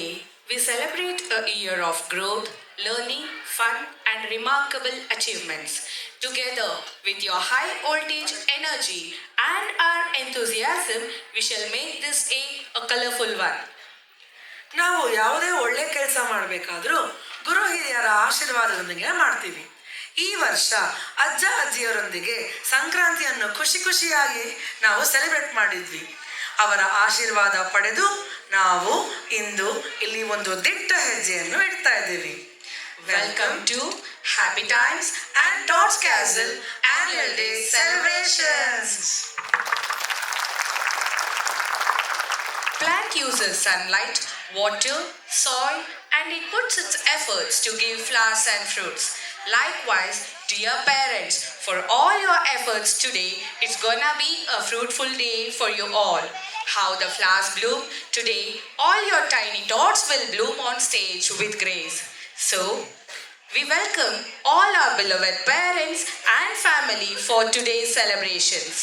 Today, we celebrate a year of growth, learning, fun, and remarkable achievements. Together with your high voltage energy and our enthusiasm, we shall make this day a colorful one. ನಾವು ಯಾವುದೇ ಒಳ್ಳೆ ಕೆಲಸ ಮಾಡಬೇಕಾದ್ರೂ ಗುರು ಹಿರಿಯರ ಆಶೀರ್ವಾದದೊಂದಿಗೆ ಮಾಡ್ತೀವಿ. ಈ ವರ್ಷ ಅಜ್ಜ ಅಜ್ಜಿಯರೊಂದಿಗೆ ಸಂಕ್ರಾಂತಿಯನ್ನು ಖುಷಿಯಾಗಿ ನಾವು ಸೆಲೆಬ್ರೇಟ್ ಮಾಡಿದ್ವಿ. ಅವರ ಆಶೀರ್ವಾದ ಪಡೆದು ನಾವು ಇಂದು ಇಲ್ಲಿ ಒಂದು ದಿಟ್ಟ ಹೆಜ್ಜೆಯನ್ನು ಇಡ್ತಾ ಇದ್ದೀವಿ. Welcome to Happy Times and Tots Castle Annual Day Celebrations. Plant uses sunlight, water, soil, and it puts its efforts to give flowers and fruits. Likewise, dear parents, for all your efforts today, it's gonna be a fruitful day for you all. How the flowers bloom today, all your tiny tots will bloom on stage with grace. So, we welcome all our beloved parents and family for today's celebrations.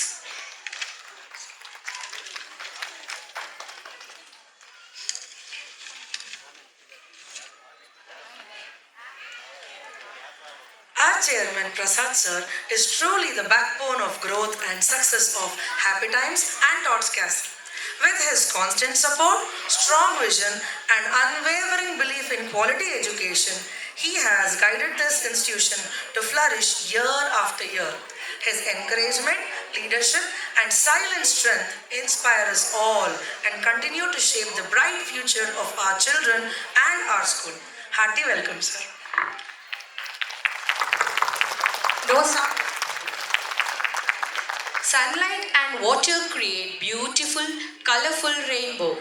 Our chairman Prasad sir is truly the backbone of growth and success of Happy Times and Tots Castle. With his constant support, strong vision, and unwavering belief in quality education, he has guided this institution to flourish year after year. His encouragement, leadership, and silent strength inspire us all and continue to shape the bright future of our children and our school. Hearty welcome, sir. Sunlight and water create beautiful, colorful rainbow.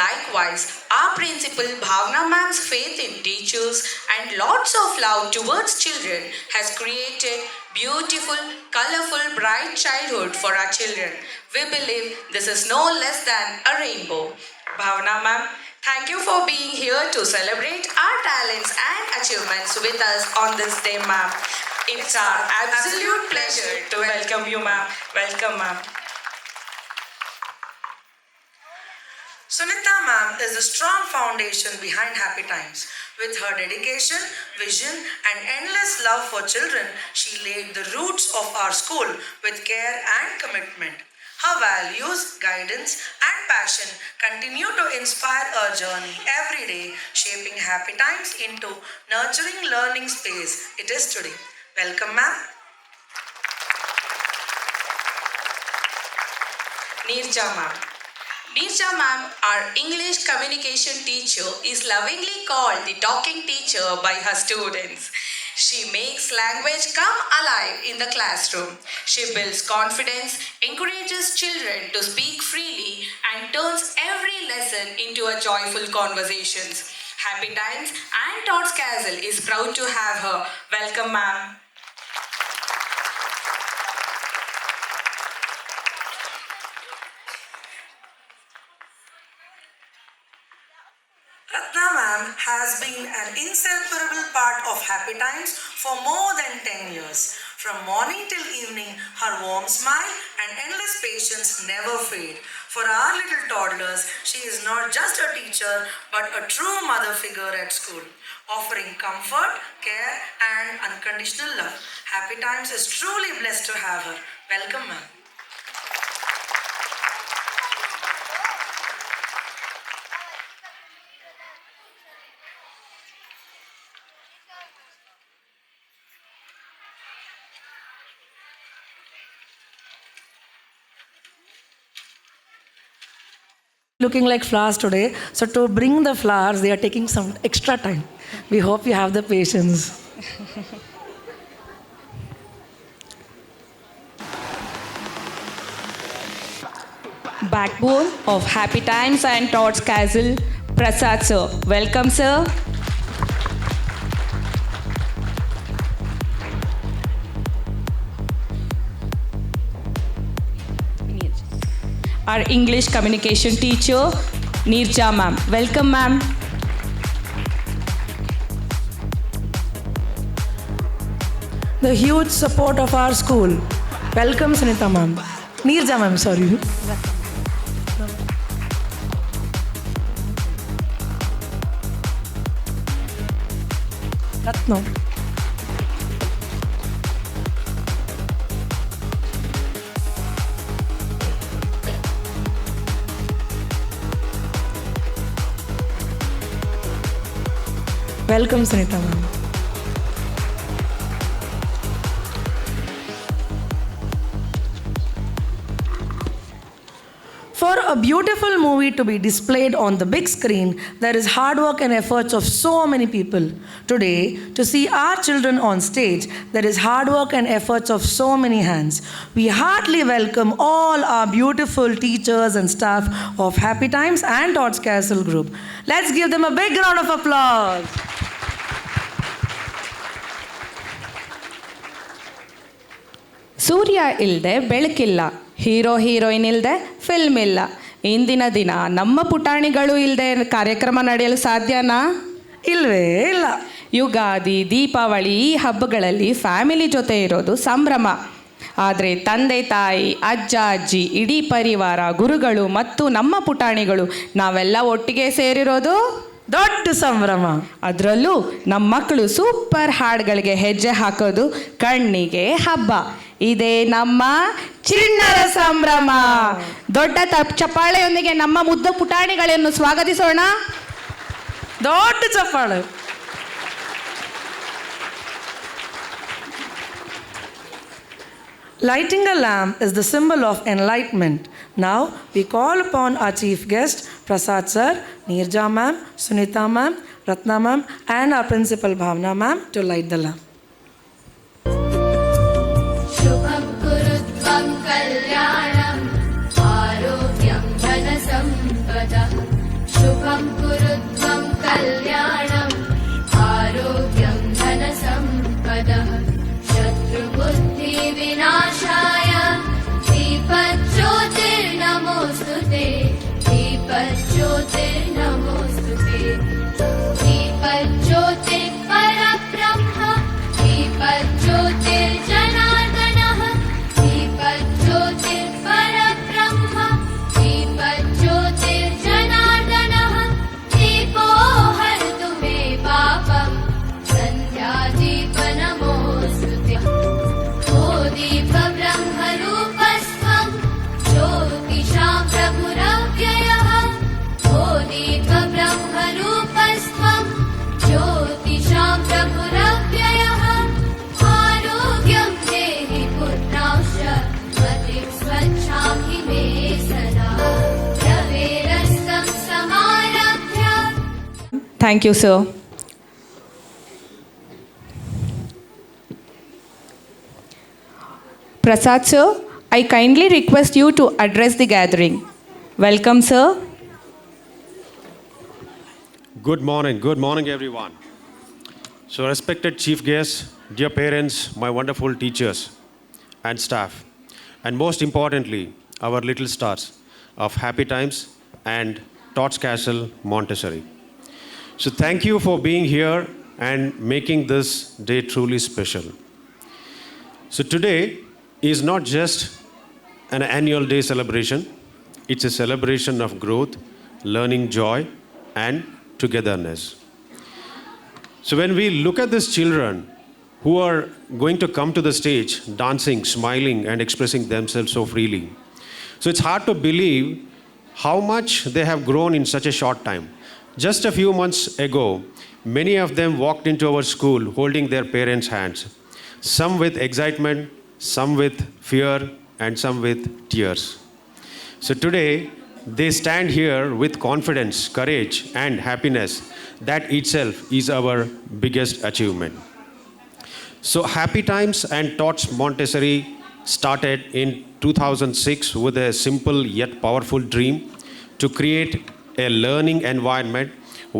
Likewise, our principal Bhavna ma'am's faith in teachers and lots of love towards children has created beautiful, colorful, bright childhood for our children. We believe this is no less than a rainbow. Bhavna ma'am, thank you for being here to celebrate our talents and achievements with us on this day, ma'am. It's our absolute pleasure to welcome you, ma'am. Welcome, ma'am. Sunita ma'am is a strong foundation behind Happy Times. With her dedication, vision, and endless love for children, she laid the roots of our school with care and commitment. Her values, guidance, and passion continue to inspire our journey every day, shaping Happy Times into nurturing learning space it is today. Welcome, ma'am. Neerja ma'am. Neerja ma'am, our English communication teacher, is lovingly called the talking teacher by her students. She makes language come alive in the classroom. She builds confidence, encourages children to speak freely, and turns every lesson into a joyful conversations. Happy Times and Tots Castle is proud to have her. Welcome, ma'am. Ratna ma'am has been an inseparable part of Happy Times for more than 10 years. From morning till evening, her warm smile and endless patience never fade. For our little toddlers, she is not just a teacher but a true mother figure at school, offering comfort, care, and unconditional love. Happy Times is truly blessed to have her. Welcome, ma'am. Looking like flowers today, so to bring the flowers they are taking some extra time. We hope you have the patience. Backbone of Happy Times and Tots Castle, Prasad sir. Welcome, sir. Our English communication teacher, Neerja ma'am. Welcome, ma'am. The huge support of our school. Welcome, Sunita ma'am. Neerja ma'am, sorry. Ratno. Welcome, Sunita ma'am. For a beautiful movie to be displayed on the big screen, there is hard work and efforts of so many people. Today, to see our children on stage, there is hard work and efforts of so many hands. We heartily welcome all our beautiful teachers and staff of Happy Times and Todd's Castle Group. Let's give them a big round of applause. ಸೂರ್ಯ ಇಲ್ಲದೆ ಬೆಳಕಿಲ್ಲ, hero heroine ಇಲ್ಲದೆ film ಇಲ್ಲ. ಇಂದಿನ ದಿನ ನಮ್ಮ ಪುಟಾಣಿಗಳು ಇಲ್ಲದೆ ಕಾರ್ಯಕ್ರಮ ನಡೆಯಲು ಸಾಧ್ಯನಾ? ಇಲ್ವೇ ಇಲ್ಲ. ಯುಗಾದಿ, ದೀಪಾವಳಿ ಈ ಹಬ್ಬಗಳಲ್ಲಿ ಫ್ಯಾಮಿಲಿ ಜೊತೆ ಇರೋದು ಸಂಭ್ರಮ. ಆದರೆ ತಂದೆ ತಾಯಿ, ಅಜ್ಜ ಅಜ್ಜಿ, ಇಡೀ ಪರಿವಾರ, ಗುರುಗಳು ಮತ್ತು ನಮ್ಮ ಪುಟಾಣಿಗಳು ನಾವೆಲ್ಲ ಒಟ್ಟಿಗೆ ಸೇರಿರೋದು ದೊಡ್ಡ ಸಂಭ್ರಮ. ಅದರಲ್ಲೂ ನಮ್ಮ ಮಕ್ಕಳು ಸೂಪರ್ ಹಾಡುಗಳಿಗೆ ಹೆಜ್ಜೆ ಹಾಕೋದು ಕಣ್ಣಿಗೆ ಹಬ್ಬ. ಇದೇ ನಮ್ಮ ಚಿಣ್ಣರ ಸಂಭ್ರಮ. ದೊಡ್ಡ ಚಪ್ಪಾಳೆಯೊಂದಿಗೆ ನಮ್ಮ ಮುದ್ದ ಪುಟಾಣಿಗಳನ್ನು ಸ್ವಾಗತಿಸೋಣ. ದೊಡ್ಡ ಚಪ್ಪಾಳೆ. Lighting a lamp is the symbol of enlightenment. Now we call upon our chief guest, Prasad sir, Neerja ma'am, Sunita ma'am, Ratna ma'am, and our principal Bhavna ma'am to light the lamp. शुभं कुरुत्वं कल्याणम् आरोग्यं धनसम्पदः शुभं कुरुत्वं कल्याणम् आरोग्यं धनसम्पदः शत्रुबुद्धिविनाशाय दीपज्योतिर्नमोऽस्तुते दीपज्योतिर्नमोऽस्तुते दीपज्योतिर्परब्रह्म दीपज्योतिर्जनार्दनः दीपज्योतिर्परब्रह्म दीपज्योतिर्जनार्दनः दीपो हरतु मे पापं सन्ध्यादीपनमोऽस्तुते ओ दीपब्रह्मरूपस्त्वं ज्योतिषां प्रभुरव्ययः ओ दीपब्रह्मरूपस्त्वं ज्योतिषां प्रभुरव्ययः आरोग्यं देहि पुत्रांश्च मतिं स्वच्छामि मे सदा रवेरस्तं समारभ्य. Thank you sir. Prasad sir, I kindly request you to address the gathering. Welcome sir. Good morning everyone. So respected chief guests, dear parents, my wonderful teachers and staff, and most importantly, our little stars of Happy Times and Todd's Castle Montessori. So thank you for being here and making this day truly special. So today is not just an annual day celebration, it's a celebration of growth, learning joy, and togetherness. So when we look at these children who are going to come to the stage, dancing, smiling, and expressing themselves so freely, so it's hard to believe how much they have grown in such a short time. Just a few months ago, many of them walked into our school holding their parents' hands, some with excitement, some with fear, and some with tears. So today, they stand here with confidence, courage, and happiness. That itself is our biggest achievement. So Happy Times and Todd's Montessori started in 2006 with a simple yet powerful dream to create a learning environment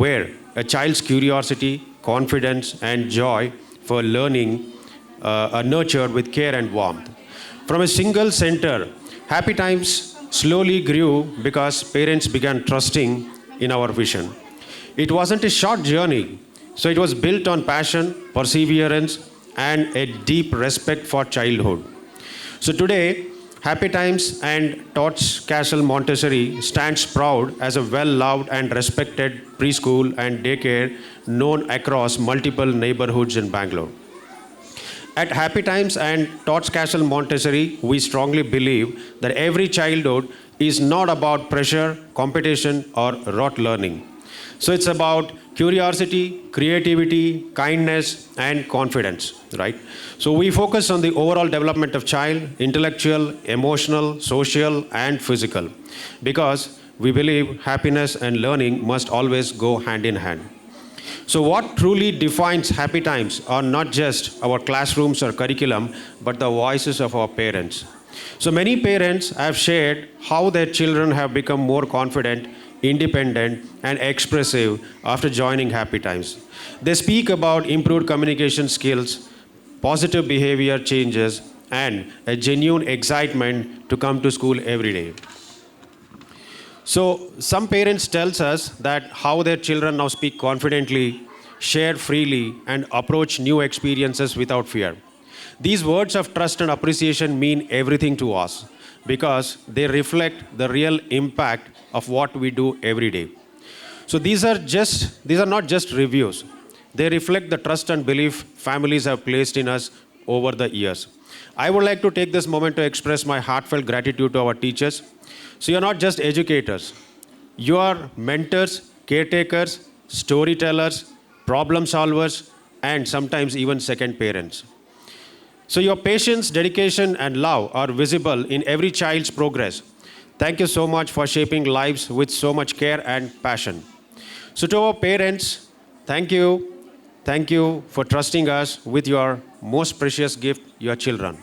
where a child's curiosity, confidence, and joy for learning are nurtured with care and warmth. From a single center, Happy Times slowly grew because parents began trusting in our vision. It wasn't a short journey, so it was built on passion, perseverance, and a deep respect for childhood. So today, Happy Times and Tots Castle Montessori stands proud as a well-loved and respected preschool and daycare known across multiple neighborhoods in Bangalore. At Happy Times and Tots Castle Montessori, we strongly believe that every childhood is not about pressure, competition, or rote learning. So it's about curiosity, creativity, kindness, and confidence, right? So we focus on the overall development of child, intellectual, emotional, social, and physical, because we believe happiness and learning must always go hand in hand. So what truly defines Happy Times are not just our classrooms or curriculum, but the voices of our parents. So many parents have shared how their children have become more confident, independent, and expressive after joining Happy Times. They speak about improved communication skills, positive behavior changes, and a genuine excitement to come to school every day. So some parents tells us that how their children now speak confidently, share freely, and approach new experiences without fear. These words of trust and appreciation mean everything to us because they reflect the real impact of what we do every day. So these are not just reviews. They reflect the trust and belief families have placed in us over the years. I would like to take this moment to express my heartfelt gratitude to our teachers. So you're not just educators. You are mentors, caretakers, storytellers, problem solvers, and sometimes even second parents. So your patience, dedication, and love are visible in every child's progress. Thank you so much for shaping lives with so much care and passion. So to our parents, thank you. Thank you for trusting us with your most precious gift, your children.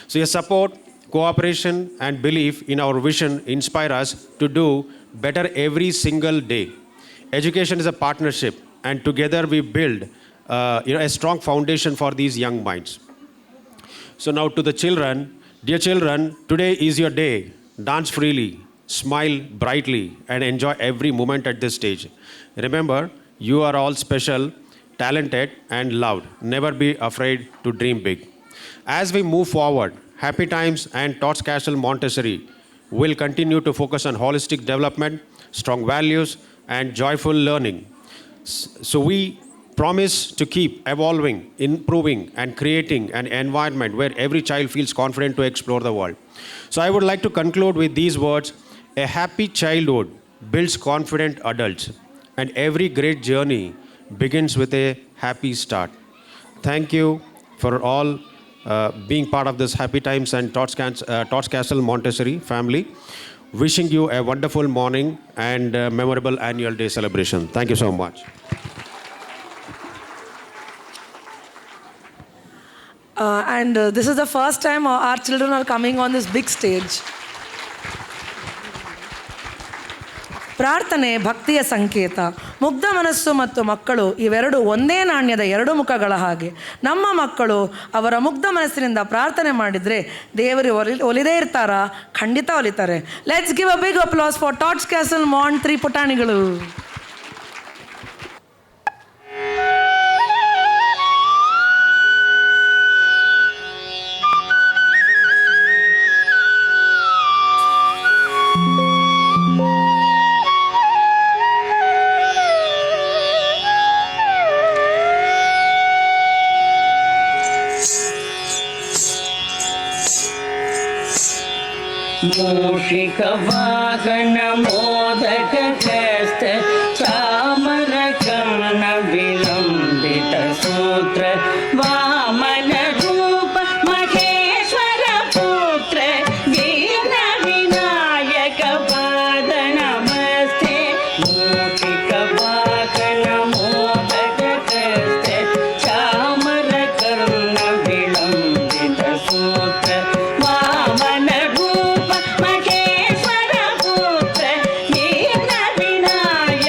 So your support, cooperation, and belief in our vision inspire us to do better every single day. Education is a partnership, and together we build a strong foundation for these young minds. So now to the children, dear children, today is your day. Dance freely, smile brightly, and enjoy every moment at this stage. Remember, you are all special, talented, and loved. Never be afraid to dream big. As we move forward, Happy Times and Tots Castle Montessori will continue to focus on holistic development, strong values, and joyful learning. So we promise to keep evolving, improving, and creating an environment where every child feels confident to explore the world. So I would like to conclude with these words: a happy childhood builds confident adults, and every great journey begins with a happy start. Thank you for all being part of this Happy Times and Tots Castle Montessori family. Wishing you a wonderful morning and memorable annual day celebration. Thank you so much. This is the first time our children are coming on this big stage. ಪ್ರಾರ್ಥನೆ ಭಕ್ತಿಯ ಸಂಕೇತ. ಮುಗ್ಧ ಮನಸ್ಸು ಮತ್ತು ಮಕ್ಕಳು ಇವೆರಡು ಒಂದೇ ನಾಣ್ಯದ ಎರಡು ಮುಖಗಳ ಹಾಗೆ. ನಮ್ಮ ಮಕ್ಕಳು ಅವರ ಮುಗ್ಧ ಮನಸ್ಸಿನಿಂದ ಪ್ರಾರ್ಥನೆ ಮಾಡಿದರೆ ದೇವರು ಒಲಿದೇ ಇರ್ತಾರಾ? ಖಂಡಿತ ಒಲಿತಾರೆ. Let's give a big applause for tots castle mont 3 ಪುಟಾಣಿಗಳು. मूषिकवाहन मोदक हस्त चामर कर्ण विलंबित सूत्र वामन रूप महेश्वर पुत्र दीन विनायक पाद नमस्ते. मूषिकवाहन मोदक हस्त चामर कर्ण विलंबित सूत्र वामन रूप महेश्वर पुत्र दीन Vinayak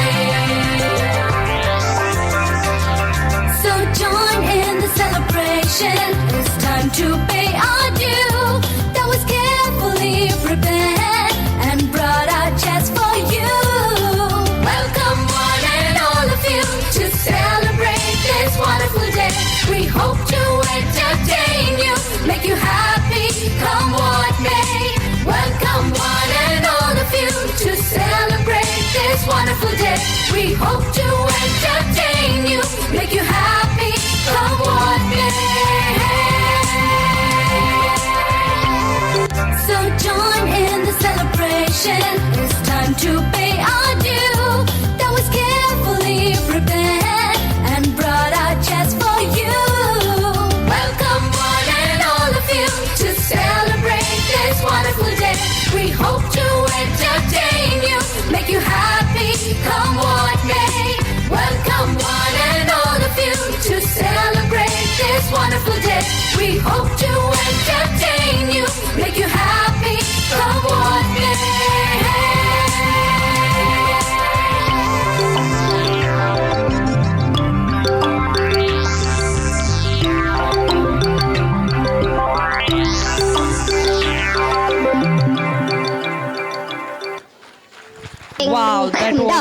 Wow, that was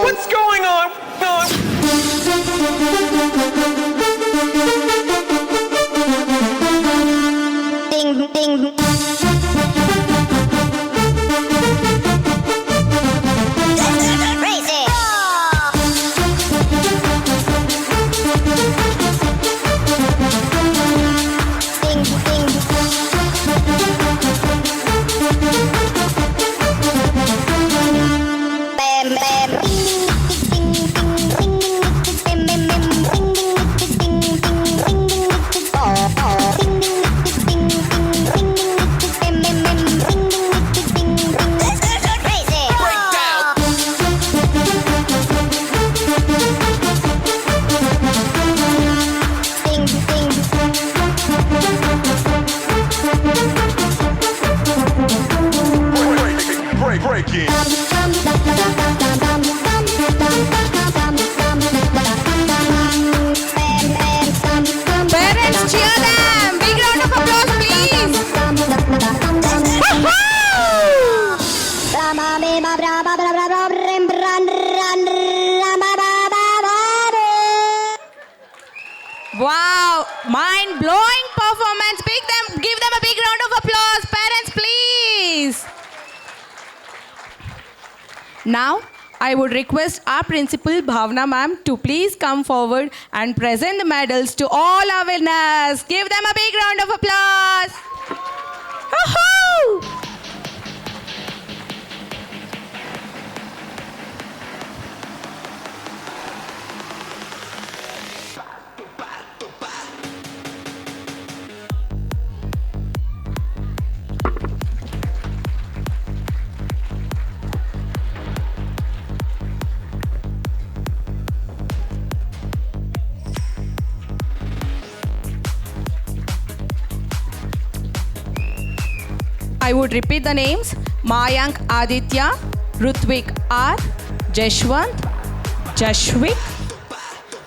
What's going on? Breaking. Parents, cheer them! Big round of applause, please! Wow, mind-blowing performance. Give them a big round of applause. Parents, please. Now, I would request our principal Bhavna ma'am to please come forward and present the medals to all our winners. Give them a big round of applause. Woohoo! I would repeat the names: Mayank Aditya, Rutvik R, Jashwant, Jashwik,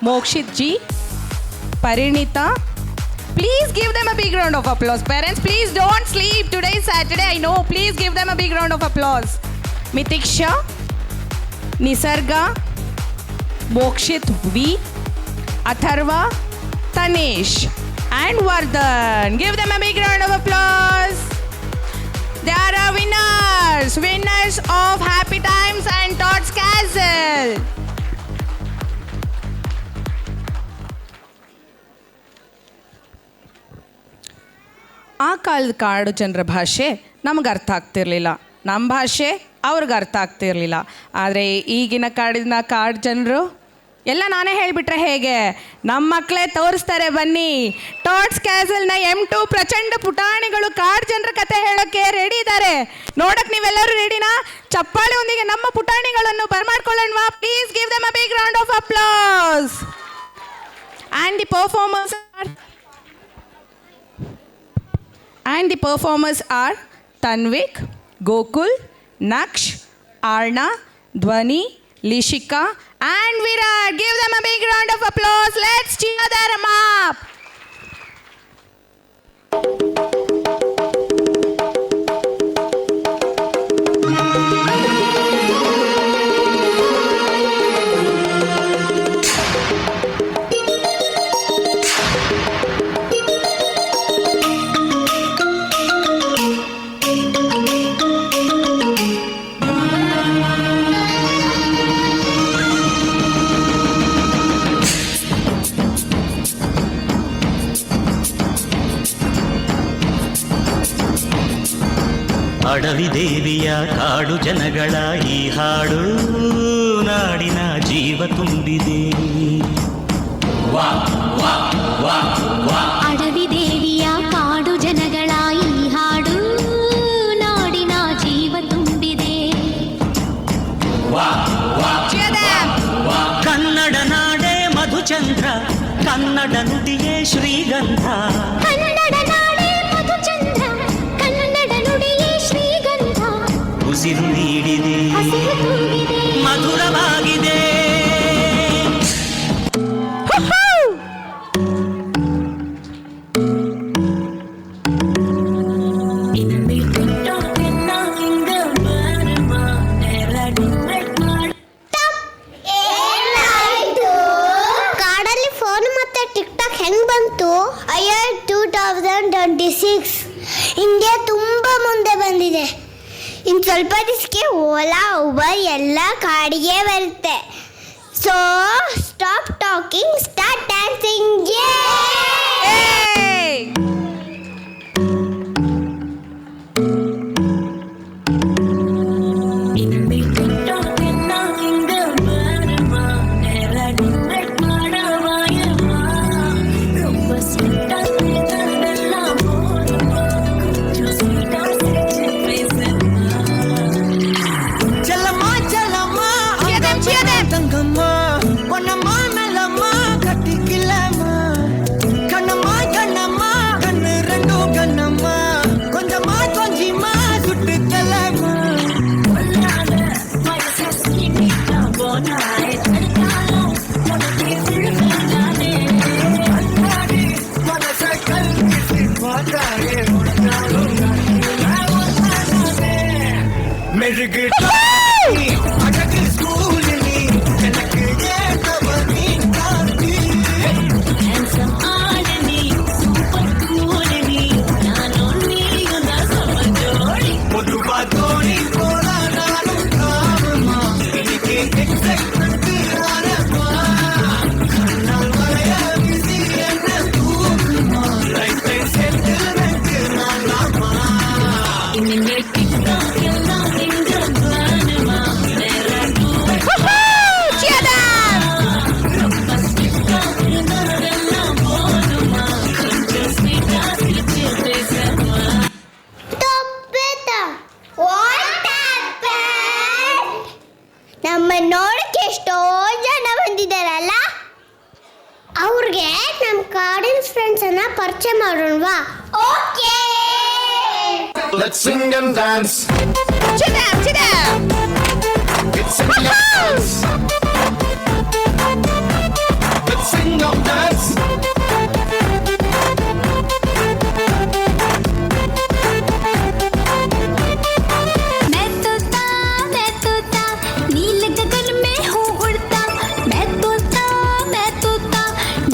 Mokshit G, Parinita. Please give them a big round of applause. Parents, please don't sleep. Today is Saturday, I know. Please give them a big round of applause. Mitiksha, Nisarga, Mokshit V, Atharva, Tanesh, and Vardhan. Give them a big round of applause. They are our winners of Happy Times and Tots Castle. ಆ ಕಾಲದ ಕಾಡು ಜನರ ಭಾಷೆ ನಮ್ಗೆ ಅರ್ಥ ಆಗ್ತಿರ್ಲಿಲ್ಲ, ನಮ್ಮ ಭಾಷೆ ಅವ್ರಿಗೆ ಅರ್ಥ ಆಗ್ತಿರ್ಲಿಲ್ಲ. ಆದರೆ ಈಗಿನ ಕಾಡು ಜನರು ಎಲ್ಲ ನಾನೇ ಹೇಳಿಬಿಟ್ರೆ ಹೇಗೆ? ನಮ್ಮ ಮಕ್ಕಳೇ ತೋರಿಸ್ತಾರೆ, ಬನ್ನಿ. ಟಾಟ್ಸ್ ಕ್ಯಾಸಲ್ನ M2 ಪ್ರಚಂಡ ಪುಟಾಣಿಗಳು ಕಾಡು ಜನರ ಕತೆ ಹೇಳೋಕ್ಕೆ ರೆಡಿ ಇದ್ದಾರೆ. ನೋಡಕ್ಕೆ ನೀವೆಲ್ಲರೂ ರೆಡಿನಾ? ಚಪ್ಪಾಳೆಯೊಂದಿಗೆ ನಮ್ಮ ಪುಟಾಣಿಗಳನ್ನು ಬರ್ಮಾಡ್ಕೊಳ್ಳೋಣವಾ? Please give them a big round of applause. And the performers are Tanvik, Gokul, Naksh, Arna, Dhwani, Lishika, and Virat. Give them a big round of applause. Let's cheer them up. ಅಡವಿ ದೇವಿಯ ಕಾಡು ಜನಗಳ ಈ ಹಾಡು ನಾಡಿನ ಜೀವ ತುಂಬಿದೆ. ವಾ ವಾ ವಾ ವಾ. ಅಡವಿ ದೇವಿಯ ಕಾಡು ಜನಗಳ ಈ ಹಾಡು ನಾಡಿನ ಜೀವ ತುಂಬಿದೆ. ವಾ ವಾ ವಾ. ಕನ್ನಡ ನಾಡೇ ಮಧುಚಂದ್ರ, ಕನ್ನಡ ನುಡಿಯೇ ಶ್ರೀಗಂಧ. ಕನ್ನಡ ನಾಡೇ ಮಧುಚಂದ್ರ, ಕನ್ನಡ ನುಡಿಯೇ ಶ್ರೀಗಂಧ. ಉಸಿರು ನೀಡಿದೆ, ಹಸಿರು ತುಂಬಿದೆ, ಮಧುರವಾಗಿದೆ. ಇಂಡಿಯಾ ತುಂಬ ಮುಂದೆ ಬಂದಿದೆ. ಇನ್ನು ಸ್ವಲ್ಪ ದಿವಸಕ್ಕೆ ಓಲಾ ಉಬರ್ ಎಲ್ಲ ಕಾಡಿಗೆ ಬರುತ್ತೆ. So stop talking, start dancing. ನಮ್ಮ ನೋಡಕ್ಕೆ ಎಷ್ಟೋ ಜನ ಬಂದಿದ್ದಾರಲ್ಲ, ಅವ್ರಿಗೆ ನಮ್ಮ ಕಾಡಿನ ಫ್ರೆಂಡ್ಸ್ ಅನ್ನ ಪರಿಚಯ ಮಾಡೋಣವಾ? Okay, Let's sing and dance. ಚಿದಂ It's sing and dance. Let's sing and dance. मैं तोता नील गगन में हूँ उड़ता. मैं तोता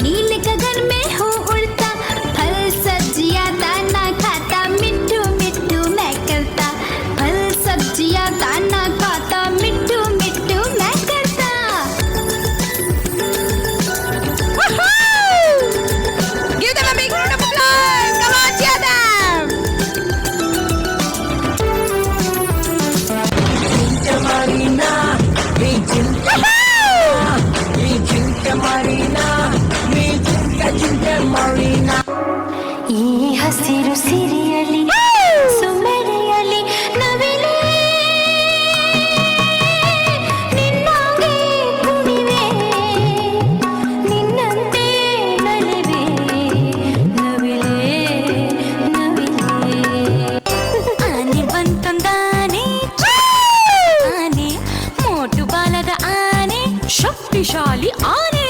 नील गगन में हूँ उड़ता. फल सब्जियाँ दाना खाता, मिट्ठू मिट्ठू मैं करता. फल सब्जियाँ दाना खाता, मिट्ठू मिट्ठू मैं करता. Give them a big round of applause. Come on, cheer them. ಈ ಹಸಿರು ಸಿರಿಯಲಿ ಸುಮೆರೆಯಲಿ ನವಿಲೆ ನಿನ್ನಾಗೆ ಕುಣಿವೆ, ನಿನ್ನಂತೆ ನಲಿವೆ ನವಿಲೆ ಆನೆ ಬಂತೊಂದಾನೆ, ಆನೆ ಮೋಟು ಬಾಲದ ಆನೆ, ಶಕ್ತಿಶಾಲಿ ಆನೆ.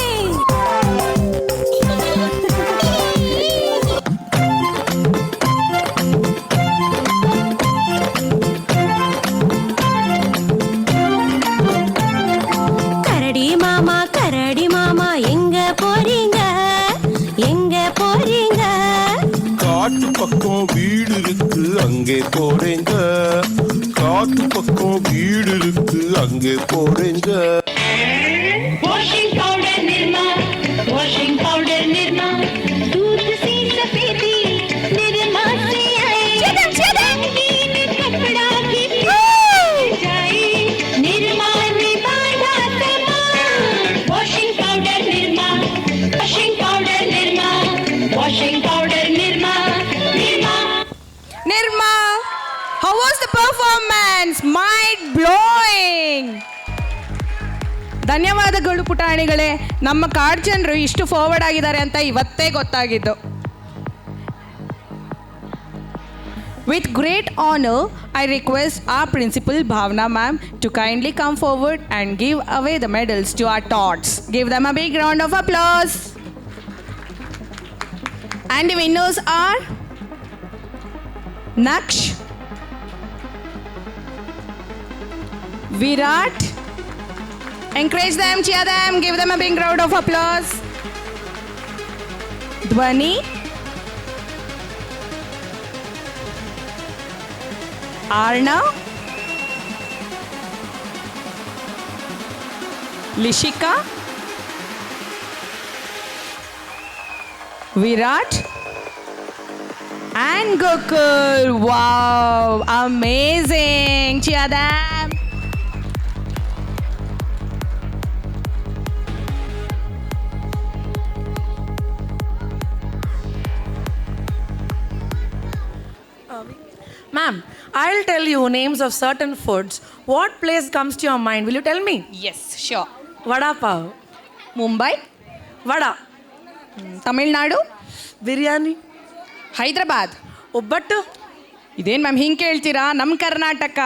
கரடி மாமா எங்க போறீங்க, எங்க போறீங்க? காட்டு பக்கம் வீடு இருக்கு அங்கே போறேங்க, காட்டு பக்கம் வீடு இருக்கு அங்கே போறேங்க. Washing powder Nirma, washing powder Nirma, दूध सी सफेदी निरमा से आई. रंगीन कपड़ा भी जाई, निरमा में बांधा समा. Washing powder Nirma, washing powder Nirma, washing powder Nirma, Nirma. Nirma, how was the performance? Mind blowing. ಧನ್ಯವಾದಗಳು ಪುಟಾಣಿಗಳೇ. ನಮ್ಮ ಕಾಡ್ ಜನರು ಇಷ್ಟು ಫಾರ್ವರ್ಡ್ ಆಗಿದ್ದಾರೆ ಅಂತ ಇವತ್ತೇ ಗೊತ್ತಾಗಿದ್ದು. With great honor, I request our principal Bhavna ma'am to kindly come forward and give away the medals to our tots. Give them a big round of applause. And the winners are Naksh, Virat. Encourage them, cheer them, give them a big round of applause. Dhwani, Arnav, Lishika, Virat, and Gokul. Wow, amazing. Cheer them. Ma'am, I'll tell you names of certain foods. What place comes to your mind? Will you tell me? Yes, sure. Vada pav. Mumbai, Vada. Tamil Nadu, Biryani. Hyderabad. ಒಬ್ಬಟ್ಟು. ಇದೇನು ma'am ಹಿಂಗೆ ಕೇಳ್ತೀರಾ? ನಮ್ಮ Karnataka.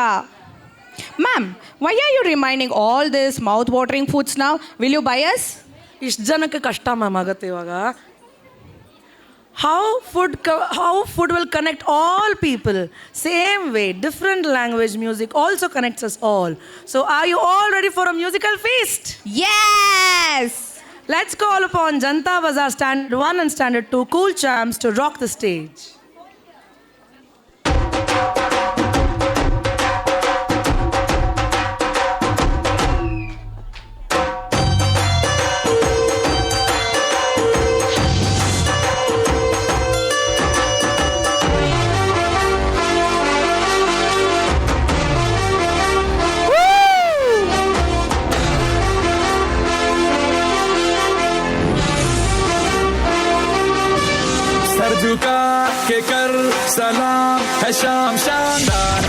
Ma'am, why are you reminding all this mouth watering foods now? Will you buy us? ಇಷ್ಟು ಜನಕ್ಕೆ ಕಷ್ಟ ma'am ಆಗುತ್ತೆ ಇವಾಗ. How food will connect all people. Same way, different language music also connects us all. So are you all ready for a musical feast? Yes! Let's call upon Janta Bazaar Standard 1 and Standard 2 cool champs to rock the stage. झुका के कर सलाम है शाम शानदार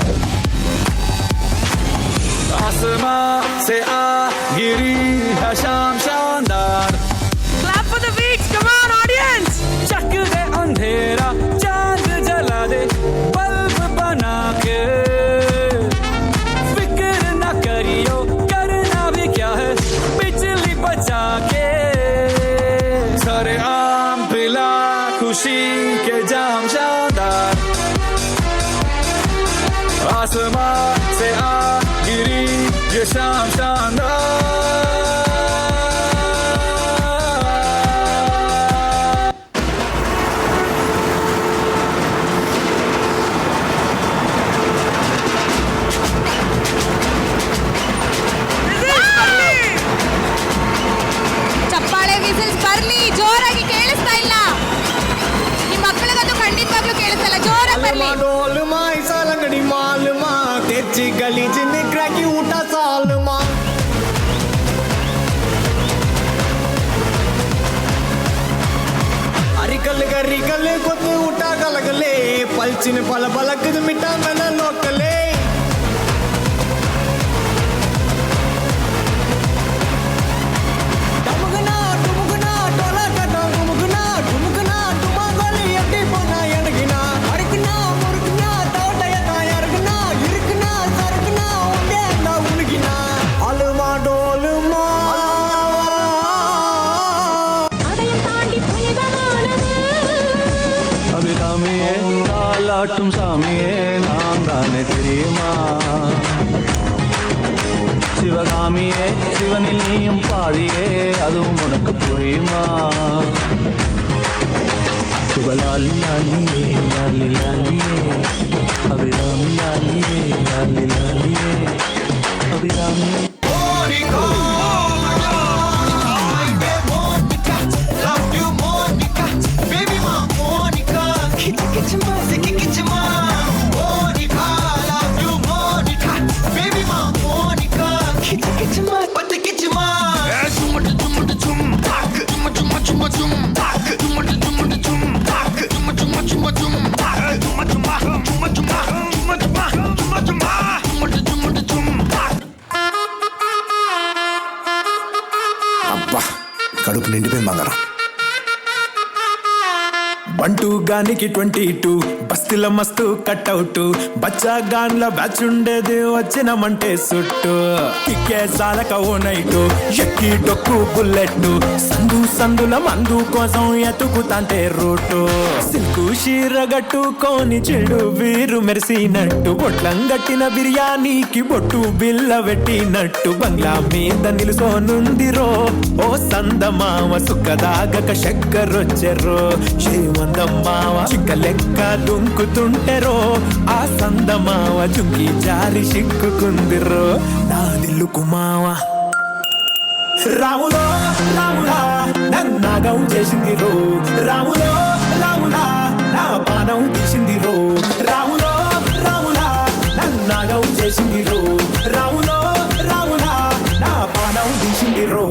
आसमां से आ गिरी है शाम शानदार Clap for the beats, come on audience! चक दे अंधेरा चांद जला दे बल्ब बना के फिक्र न करियो करना भी क्या है बिजली बचा के सरे आम पिला खुशी के जाम शानदार आसमां से आ गिरी ये शाम शानदार ಚಪ್ಪಾಳೆ ವಿಸಿಲ್ಸ್ ಬರ್ಲಿ, ಜೋರಾಗಿ ಕೇಳಿಸ್ತಾ ಇಲ್ಲ. ನಿಮ್ಮ ಮಕ್ಕಳಿಗಂತೂ ಖಂಡಿತವಾಗ್ಲೂ ಕೇಳಿಸ್ತಲ್ಲ, ಜೋರಾಗಿ ಬರ್ಲಿ. डोल माँ ऐसा लंगड़ी माल माँ तेजी गली जिन्हें क्रैकी उठा साल माँ अरिकल गरिकल कोते उठा गलगले पलचिन पल बलक मिटा मन लोकले टमुगना टुमुगना टोला कटा टुमुगना टुमुगना टुमागोली अड्डी पोना यनगिना अरकना मुरकना तोटयता यरगना इरकना सरकना उंडेंदा उनगिना अलमा डोलमा அபிராமியே தாலாட்டும் சாமியே நான் தானே தெரியுமா சிவகாமியே சிவனில் நீயும் பாதியே அதுவும் உனக்கு புரியுமா சிவலாலி லாலியே லாலி லாலியே அபிராமி லாலியே லாலி லாலியே அபிராமியே అబ్బా కడుపు నిండిపోయింది బంగారం బంటూ గానికి 22 బస్తీల మస్తు కట్అవుట్ బచ్చా గాన్ల బ్యాచ్ ఉండేది వచ్చినమంటే సుట్టు కిక్కే సాలక ఓ నైటు ఎక్కి డొక్కు బుల్లెట్ సందు సందుల మందు కోసం ఎతుకుతాంటే రూటు సిల్కు షీర గట్టుకోని చెడు వీరు మెరిసినట్టు బొట్లం గట్టిన బిర్యానీకి బొట్టు బిల్ల పెట్టినట్టు బంగ్లా మీద నిలుసోనుందిరో ఓ సందమామ సుఖదాగక చక్కరొచ్చెరో శ్రీమందమ్మా మావ చిక్క లెక్క దుంకుతుంటెరో ఆ సంద మావ చుంకి జారి సిక్కుకుందిరో నా దిల్లుకు మావ రాములో రాములా నన్నాగం చేసిందిరో రాములో రాములా నా పానం తీసిందిరో రాములో రాములా నన్నాగం చేసిందిరో రాములో రాములా నా పానం తీసిందిరో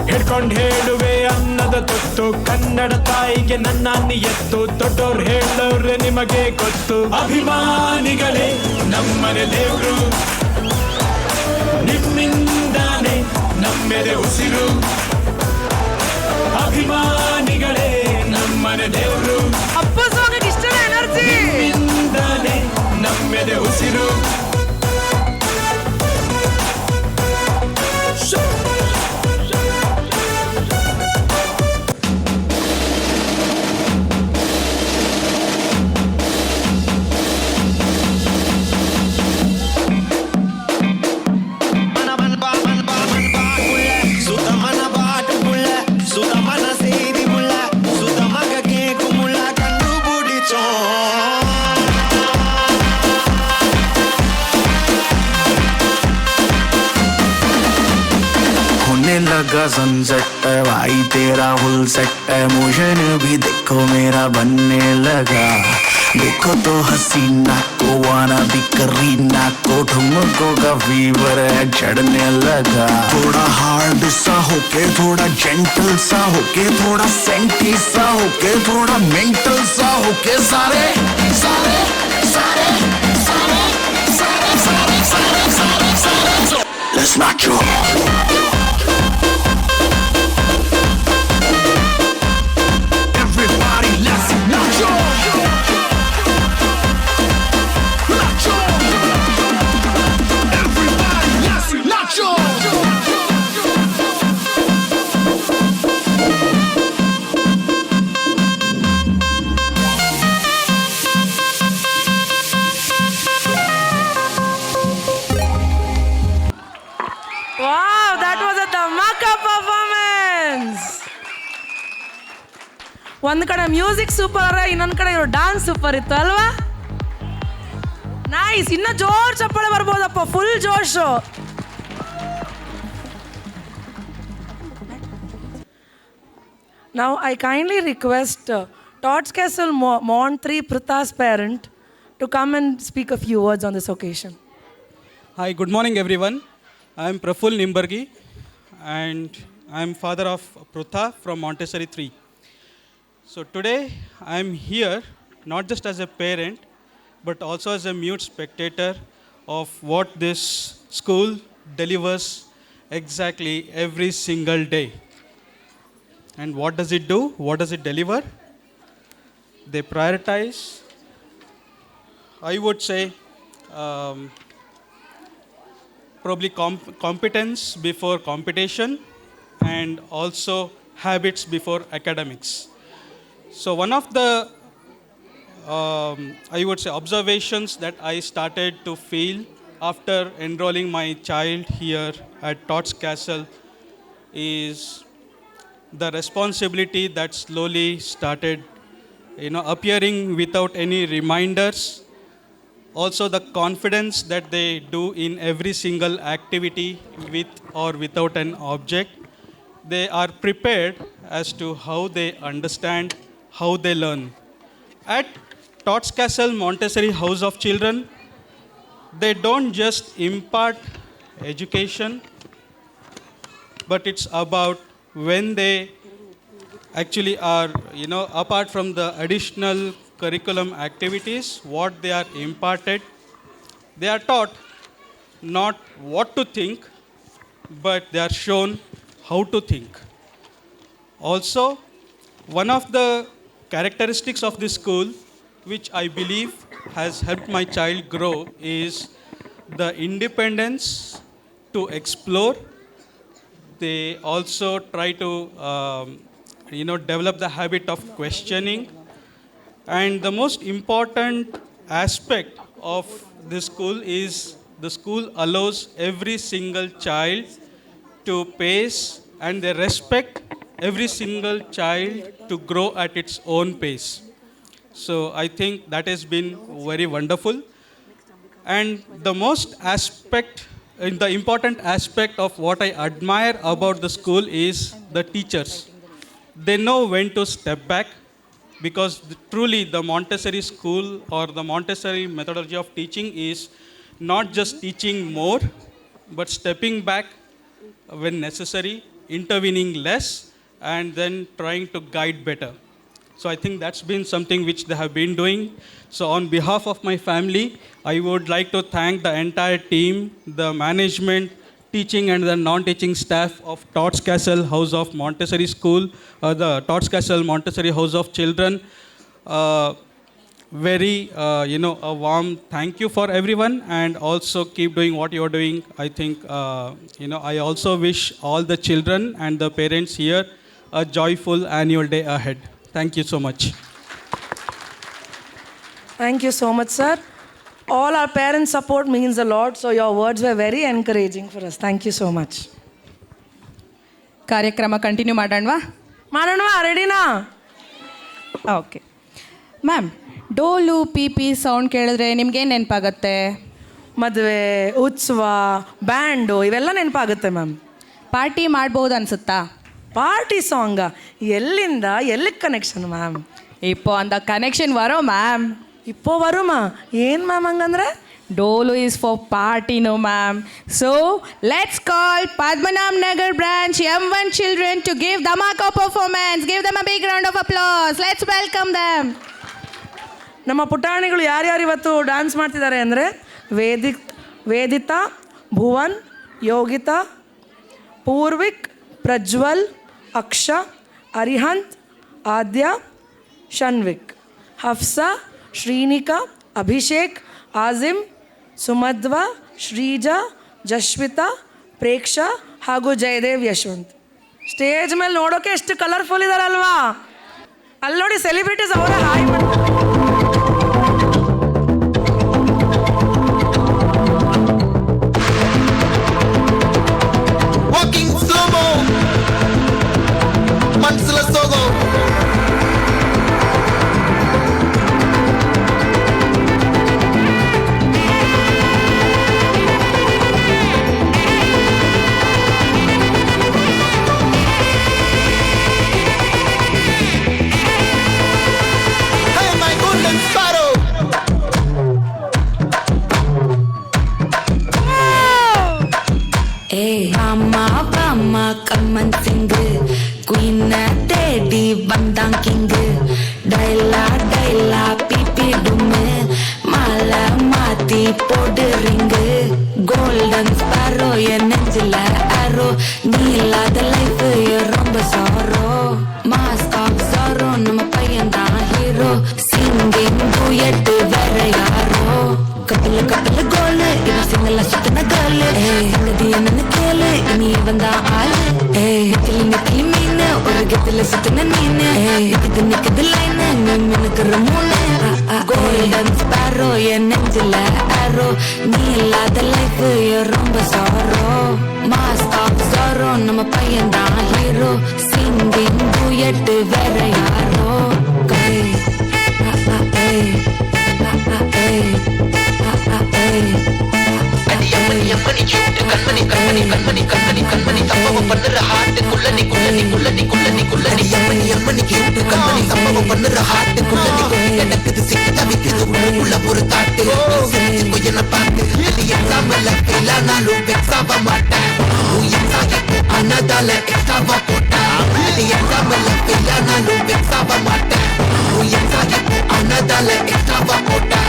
ಹಿಡ್ಕೊಂಡ್ ಹೇಳುವೆ ಅನ್ನದ ತೊತ್ತು ಕನ್ನಡ ತಾಯಿಗೆ ನನ್ನಾನಿ ಎತ್ತು ದೊಡ್ಡೋರ್ ಹೇಳೋರೆ ನಿಮಗೆ ಗೊತ್ತು ಅಭಿಮಾನಿಗಳೇ ನಮ್ಮನೆ ದೇವ್ರು ನಿಮ್ಮಿಂದಾನೆ ನಮ್ಮೆದೆ ಉಸಿರು ಅಭಿಮಾನಿಗಳೇ ನಮ್ಮನೆ ದೇವ್ರು ನಿಮ್ಮಿಂದಾನೆ ನಮ್ಮೆದೆ ಉಸಿರು लगा सनसेट भाई तेरा फुल सेट है मोशन भी देखो मेरा बनने लगा देखो तो हसीना को वाना भी करीना को ठुमको का फीवर है चढ़ने लगा थोड़ा हार्ड सा होके थोड़ा जेंटल सा होके थोड़ा सेंटी सा होके थोड़ा मेंटल सा होके सारे सारे सारे सारे सारे सारे सारे सारे सारे Let's not joke. Wow, that was a dhamaka performance. ಒಂದು ಕಡೆ ಮ್ಯೂಸಿಕ್ ಸೂಪರ್, ಇನ್ನೊಂದು ಕಡೆ ಇರೋ ಡಾನ್ಸ್ ಸೂಪರ್ ಇತ್ತು ಅಲ್ವಾ? ನೈಸ್. ಇನ್ನ ಜೋರ್ ಚಪ್ಪಾಳೆ ಬರ್ಬೋದಪ್ಪ, full ಜೋಶು. Now I kindly request Tots Castle Mont 3 Pritha's parent to come and speak a few words on this occasion. Hi, good morning everyone. I am Praful Nimbargi and I am father of Pritha from Montessori 3. So today I am here not just as a parent but also as a mute spectator of what this school delivers exactly every single day. And what does it do? What does it deliver? They prioritize, I would say, probably competence before competition and also habits before academics. So one of the, I would say, observations that I started to feel after enrolling my child here at Tots Castle is the responsibility that slowly started, appearing without any reminders. Also the confidence that they do in every single activity with or without an object. They are prepared as to how they understand, how they learn. At Tots Castle Montessori House of Children, they don't just impart education, but it's about when they actually are, apart from the additional curriculum activities, what they are imparted, they are taught not what to think, but they are shown how to think. Also, one of the characteristics of this school which I believe has helped my child grow is the independence to explore. They also try to develop the habit of questioning. And the most important aspect of this school is the school allows every single child to pace, and they respect every single child to grow at its own pace. So I think that has been very wonderful. And the the important aspect of what I admire about the school is the teachers. They know when to step back, because truly the Montessori school or the Montessori methodology of teaching is not just teaching more, but stepping back when necessary, intervening less, and then trying to guide better. So I think that's been something which they have been doing. So on behalf of my family, I would like to thank the entire team, the management, teaching and the non-teaching staff of Tots Castle House of Montessori School, the Tots Castle Montessori House of Children. A warm thank you for everyone, and also keep doing what you're doing. I think, I also wish all the children and the parents here a joyful annual day ahead. Thank you so much. Thank you so much, sir. All our parents' support means a lot, so your words were very encouraging for us. Thank you so much. ಕಾರ್ಯಕ್ರಮ continue ಮಾಡೋಣವಾ? ರೆಡಿನಾ? Okay ma'am, ಡೋಲು P sound ಕೇಳಿದ್ರೆ ನಿಮ್ಗೇನು ನೆನಪಾಗತ್ತೆ? ಮದುವೆ, ಉತ್ಸವ, band ಇವೆಲ್ಲ ನೆನಪಾಗುತ್ತೆ ma'am. Party ಮಾಡ್ಬೋದು ಅನ್ಸುತ್ತಾ? ಪಾರ್ಟಿ ಸಾಂಗಾ? ಎಲ್ಲಿಂದ ಎಲ್ಲಿಗೆ ಕನೆಕ್ಷನ್ ಮ್ಯಾಮ್? இப்போ அந்த கனெக்ஷன் வரும் மேம். இப்போ வருமா? ஏன் மேம் ಹಂಗಂದ್ರೆ? Dolu is for party, no ma'am. So let's call Padmanabh Nagar branch M1 children to give Dhamaka performance. Give them a big round of applause. Let's welcome them. ನಮ್ಮ ಪುಟಾಣಿಗಳು ಯಾರ್ಯಾರು ಇವತ್ತು dance ಮಾಡ್ತಿದ್ದಾರೆ ಅಂದರೆ ವೇದಿತಾ, ಭುವನ್, ಯೋಗಿತಾ, ಪೂರ್ವಿಕ್, ಪ್ರಜ್ವಲ್, ಅಕ್ಷ, ಅರಿಹಂತ್, ಆದ್ಯ, ಶನ್ವಿಕ್, ಹಫ್ಸಾ, ಶ್ರೀನಿಕಾ, ಅಭಿಷೇಕ್, ಆಜಿಮ್, ಸುಮಧ್ವ, ಶ್ರೀಜಾ, ಜಶ್ವಿತಾ, ಪ್ರೇಕ್ಷಾ ಹಾಗೂ ಜಯದೇವ್ ಯಶವಂತ್. ಸ್ಟೇಜ್ ಮೇಲೆ ನೋಡೋಕೆ ಎಷ್ಟು ಕಲರ್ಫುಲ್ ಇದಾರಲ್ವಾ? ಅಲ್ಲಿ ನೋಡಿ ಸೆಲೆಬ್ರಿಟೀಸ್ ಅವರ ಹಾಯ್ ಮಾಡ್ತಾರೆ. Come sing, queen teddy bandang king, daila pipi dume, mala mati podering, golden sparrow ye nenjila arrow, neela the life ye romba sorrow, mask of sorrow nama payanda hero, singing duet vera yaro, couple goal, ina singla sutna girl, sangadhiya nanne kele, ini vanda aal. நிக்கலி மீன் ஒரு கெத்துல சுத்தின நீன் நிக்குது line நீ மினுக்குற மூணு golden sparrow என் நெஞ்சில ஆரோ நீ இல்லாத life ரொம்ப sorrow mask of sorrow நம்ம பையன் தான் ஹீரோ சிங்கிங் டூயட் வேற யாரோ எம்மனி கியூட் கண்மணி சம்பவம் பண்ணுற ஹார்ட்டுக்குள்ள நீ எம்மனி கியூட் கண்மணி சம்பவம் பண்ணுற ஹார்ட்டுக்குள்ள நீ எனக்கு சிக்கி தவிக்குது உள்ள ஒரு தாட்டு செஞ்சு என்ன பார்த்து எக்ஸாம்ல ஃபெயில் ஆனாலும் வெக்ஸ் ஆக மாட்டேன் அனதால எக்ஸ்ட்ராவா போட்டா எக்ஸாம்ல ஃபெயில் ஆனாலும் வெக்ஸ் ஆக மாட்டேன் அனதால எக்ஸ்ட்ராவா போட்டா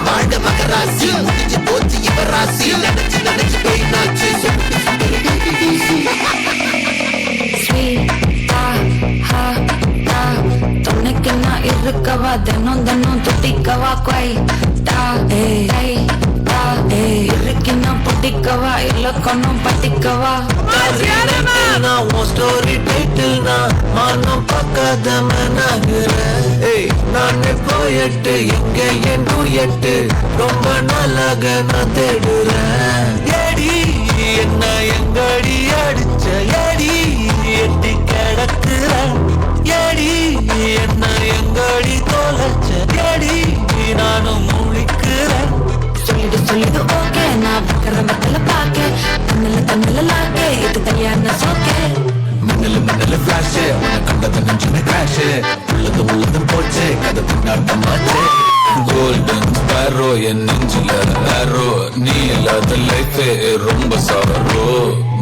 வாழ்க மகராசி முடிஞ்சு போச்சு இவ ராசி நினைச்சு பெயினாச்சு துணைக்கு நான் இருக்கவா தினம் cuenta, irrequina puticava, illocono paticava. நான் உன் ஸ்டோரி டைட்டில் நான் மானம் பார்க்காத மனாகிறேன். நான் போயிட்டு எங்க என் எட்டு ரொம்ப நாளாக நான் தேடுறேன். ஏடி என்ன எங்கடி அடிச்ச ஏடி எட்டி கிடக்குற ஏடி என்ன எங்கடி தொலைச்ச ஏடி நானும் முழிக்கிறேன். சொல்லிடு ஓகே நான் வைக்கிற மத்தல பாக்க தண்ணில லாக்கே இது தனியான சோக்கே மின்னல ஃபிளாஷ் உன்னை கண்டத நெஞ்சுமே கிராஷ் உள்ளது போச்சு கதை பின்னாட்டமாச்சு. கோல்டன் ஸ்பேரோ என் நெஞ்சில ஆரோ நீ இல்லாத லைஃப் ரொம்ப சாரோ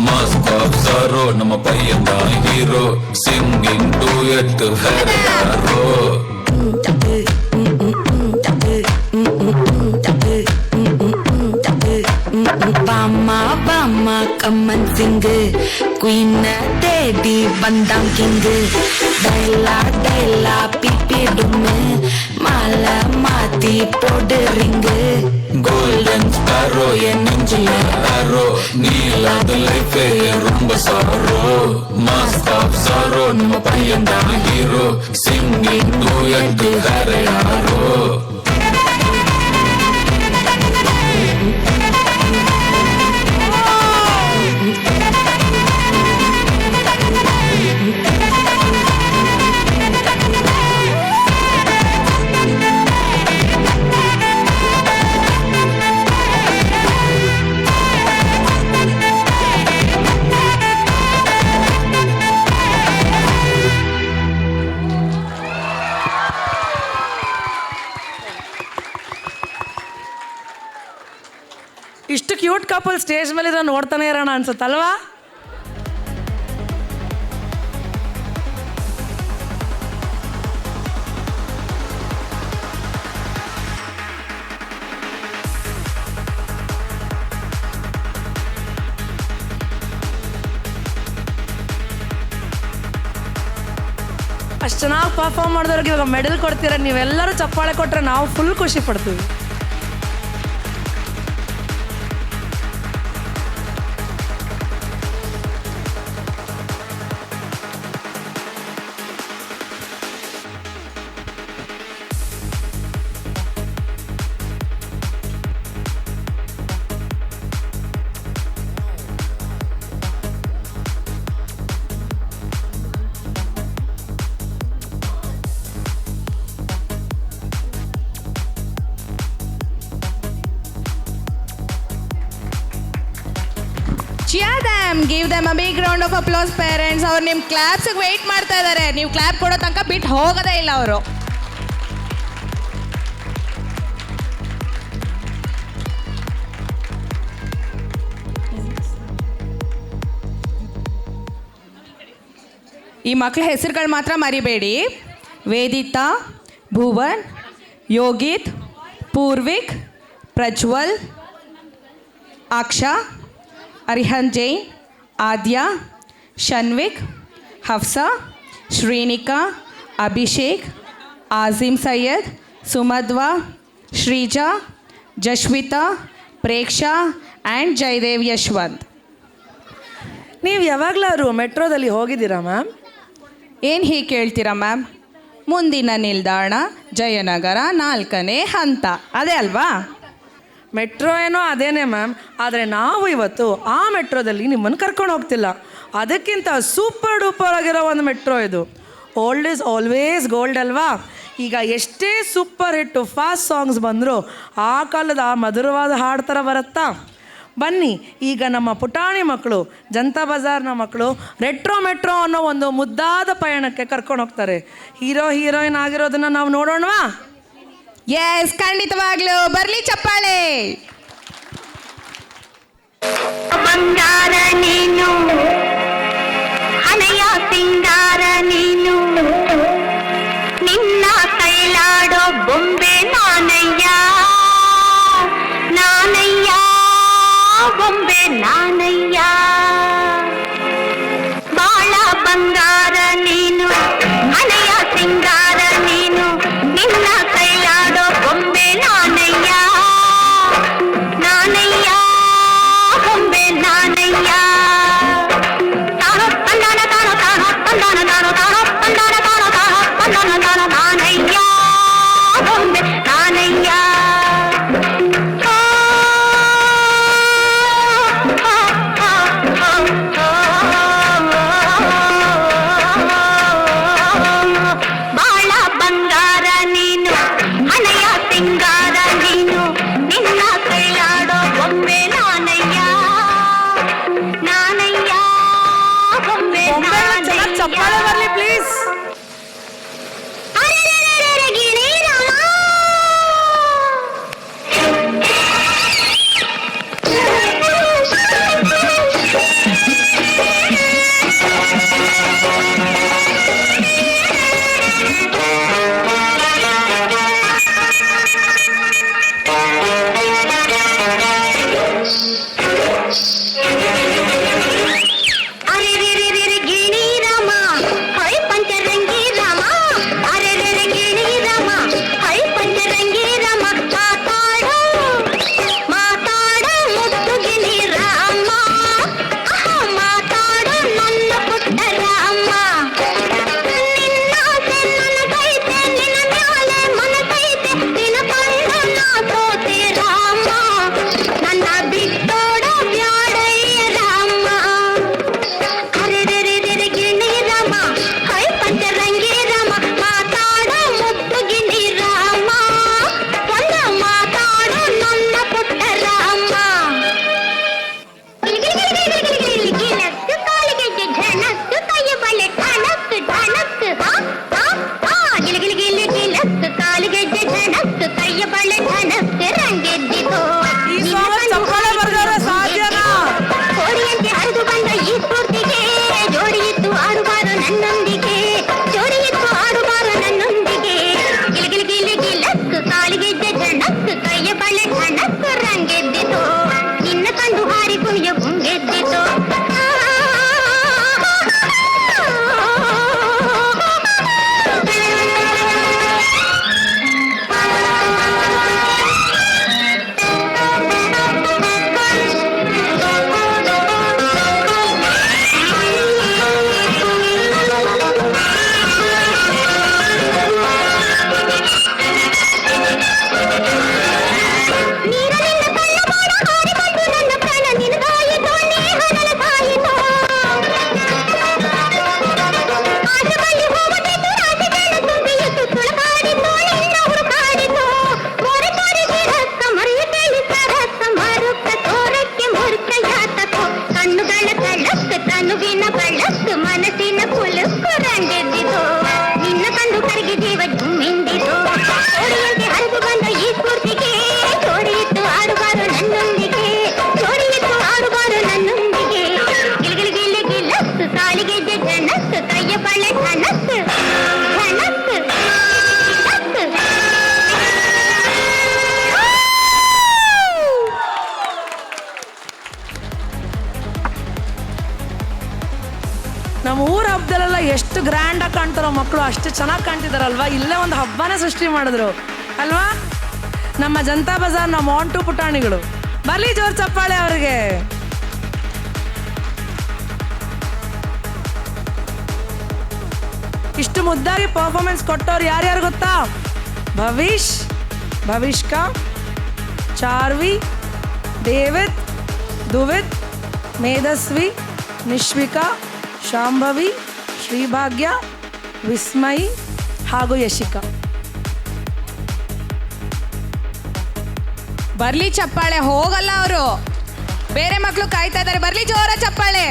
மாஸ்க் ஆஃப் சாரோ நம்ம பையன் தான் ஹீரோ சிங்கிங் டூயட் வேற யாரோ. பாமா பாமா கம்மன் சிங்கு குயின தேடி வந்தான் கிங்கு டைலா பிப்பிடுமே மாலை மாத்தி போடு ரிங்கு. கோல்டன் ஸ்பேரோ என் நெஞ்சில ஆரோ நீ இல்லாத லைஃப் ரொம்ப சாரோ மாஸ்க் ஆஃப் சாரோ நம்ம பையன் தான் ஹீரோ சிங்கிங் டூயட் வேற யாரோ. ಇಷ್ಟು ಕ್ಯೂಟ್ ಕಪಲ್ ಸ್ಟೇಜ್ ಮೇಲೆ ಇದ್ರೆ ನೋಡ್ತಾನೆ ಇರೋಣ ಅನ್ಸುತ್ತಲ್ವಾ? ಅಷ್ಟು ಚೆನ್ನಾಗಿ ಪರ್ಫಾರ್ಮ್ ಮಾಡಿದವ್ರಿಗೆ ಇವಾಗ ಮೆಡಲ್ ಕೊಡ್ತೀರ. ನೀವೆಲ್ಲರೂ ಚಪ್ಪಾಳೆ ಕೊಟ್ಟರೆ ನಾವು ಫುಲ್ ಖುಷಿ ಪಡ್ತೀವಿ. Cheer them, give them a big round of applause parents. ಅವ್ರು ನಿಮ್ಮ ಕ್ಲಾಪ್ಸಿಗೆ ವೆಯ್ಟ್ ಮಾಡ್ತಾ ಇದ್ದಾರೆ. ನೀವು ಕ್ಲಾಪ್ ಕೊಡೋ ತನಕ ಬಿಟ್ಟು ಹೋಗೋದೇ ಇಲ್ಲ ಅವರು. ಈ ಮಕ್ಕಳ ಹೆಸರುಗಳು ಮಾತ್ರ ಮರಿಬೇಡಿ. ವೇದಿತಾ, ಭುವನ್, ಯೋಗಿತ್, ಪೂರ್ವಿಕ್, ಪ್ರಜ್ವಲ್, ಅಕ್ಷಾ, ಅರಿಹನ್ ಜೈನ್, ಆದ್ಯ, ಶನ್ವಿಕ್, ಹಫ್ಸಾ, ಶ್ರೀನಿಕಾ, ಅಭಿಷೇಕ್, ಆಜಿಮ್ ಸೈಯದ್, ಸುಮಧ್ವಾ, ಶ್ರೀಜಾ, ಜಶ್ವಿತಾ, ಪ್ರೇಕ್ಷಾ ಆ್ಯಂಡ್ ಜಯದೇವ್ ಯಶವಂತ್. ನೀವು ಯಾವಾಗಲಾದ್ರು ಮೆಟ್ರೋದಲ್ಲಿ ಹೋಗಿದ್ದೀರಾ ಮ್ಯಾಮ್? ಏನು ಹೀಗೆ ಕೇಳ್ತೀರಾ ಮ್ಯಾಮ್? ಮುಂದಿನ ನಿಲ್ದಾಣ ಜಯನಗರ 4ನೇ ಹಂತ, ಅದೇ ಅಲ್ವಾ? ಮೆಟ್ರೋ ಏನೋ ಅದೇನೇ ಮ್ಯಾಮ್, ಆದರೆ ನಾವು ಇವತ್ತು ಆ ಮೆಟ್ರೋದಲ್ಲಿ ನಿಮ್ಮನ್ನು ಕರ್ಕೊಂಡು ಹೋಗ್ತಿಲ್ಲ. ಅದಕ್ಕಿಂತ ಸೂಪರ್ ಡೂಪರ್ ಆಗಿರೋ ಒಂದು ಮೆಟ್ರೋ ಇದು. ಓಲ್ಡ್ ಈಸ್ ಆಲ್ವೇಸ್ ಗೋಲ್ಡ್ ಅಲ್ವಾ? ಈಗ ಎಷ್ಟೇ ಸೂಪರ್ ಹಿಟ್ಟು ಫಾಸ್ಟ್ ಸಾಂಗ್ಸ್ ಬಂದರೂ ಆ ಕಾಲದ ಆ ಮಧುರವಾದ ಹಾಡು ಥರ ಬರುತ್ತಾ? ಬನ್ನಿ, ಈಗ ನಮ್ಮ ಪುಟಾಣಿ ಮಕ್ಕಳು, ಜನತಾ ಬಜಾರ್ನ ಮಕ್ಕಳು ರೆಟ್ರೋ ಮೆಟ್ರೋ ಅನ್ನೋ ಒಂದು ಮುದ್ದಾದ ಪಯಣಕ್ಕೆ ಕರ್ಕೊಂಡು ಹೋಗ್ತಾರೆ. ಹೀರೋಯಿನ್ ಆಗಿರೋದನ್ನು ನಾವು ನೋಡೋಣವಾ? ಎಸ್, ಖಂಡಿತವಾಗ್ಲೂ ಬರಲಿ ಚಪ್ಪಾಳೆ. ಬಂಗಾರ ನೀನು, ಹಣೆಯ ಸಿಂಗಾರ ನೀನು, ನಿನ್ನ ಕೈಲಾಡೋ ಬೊಂಬೆ ನಾನಯ್ಯ, ನಾನಯ್ಯ ಬೊಂಬೆ ನಾನಯ್ಯ. ಬಾಳ ಬಂಗಾರ ನೀನು, ಹಣೆಯ ಸಿಂಗಾರ ನೀನು, ನಿನ್ನ ಕೈಲಾಡೋ ಬೊಂಬೆ ಎಷ್ಟು ಗ್ರ್ಯಾಂಡಾಗಿ ಕಾಣ್ತಾರೋ ಮಕ್ಕಳು, ಅಷ್ಟು ಚೆನ್ನಾಗಿ ಕಾಣ್ತಿದಾರಲ್ವಾ. ಇಲ್ಲೇ ಒಂದು ಹಬ್ಬನೇ ಸೃಷ್ಟಿ ಮಾಡಿದ್ರು ಅಲ್ವಾ ನಮ್ಮ ಜನತಾ ಬಜಾರ್, ನಮ್ಮ ಮಾಂಟು ಪುಟಾಣಿಗಳು. ಬರ್ಲಿ ಜೋರ್ ಚಪ್ಪಾಳೆ ಅವ್ರಿಗೆ. ಇಷ್ಟು ಮುದ್ದಾಗಿ ಪರ್ಫಾರ್ಮೆನ್ಸ್ ಕೊಟ್ಟವ್ರು ಯಾರ್ಯಾರು ಗೊತ್ತಾ? ಭವಿಷ್ಕಾ, ಚಾರ್ವಿ, ದೇವಿತ್, ದುವಿತ್, ಮೇಧಸ್ವಿ, ನಿಶ್ವಿಕಾ, ಶಾಂಭವಿ, ಶ್ರೀಭಾಗ್ಯ, ವಿಸ್ಮಯಿ ಹಾಗೂ ಯಶಿಕಾ. ಬರ್ಲಿ ಚಪ್ಪಾಳೆ, ಹೋಗಲ್ಲ ಅವರು. ಬೇರೆ ಮಕ್ಕಳು ಕಾಯ್ತಾ ಇದ್ದಾರೆ, ಬರ್ಲಿ ಜೋರ ಚಪ್ಪಾಳೆ.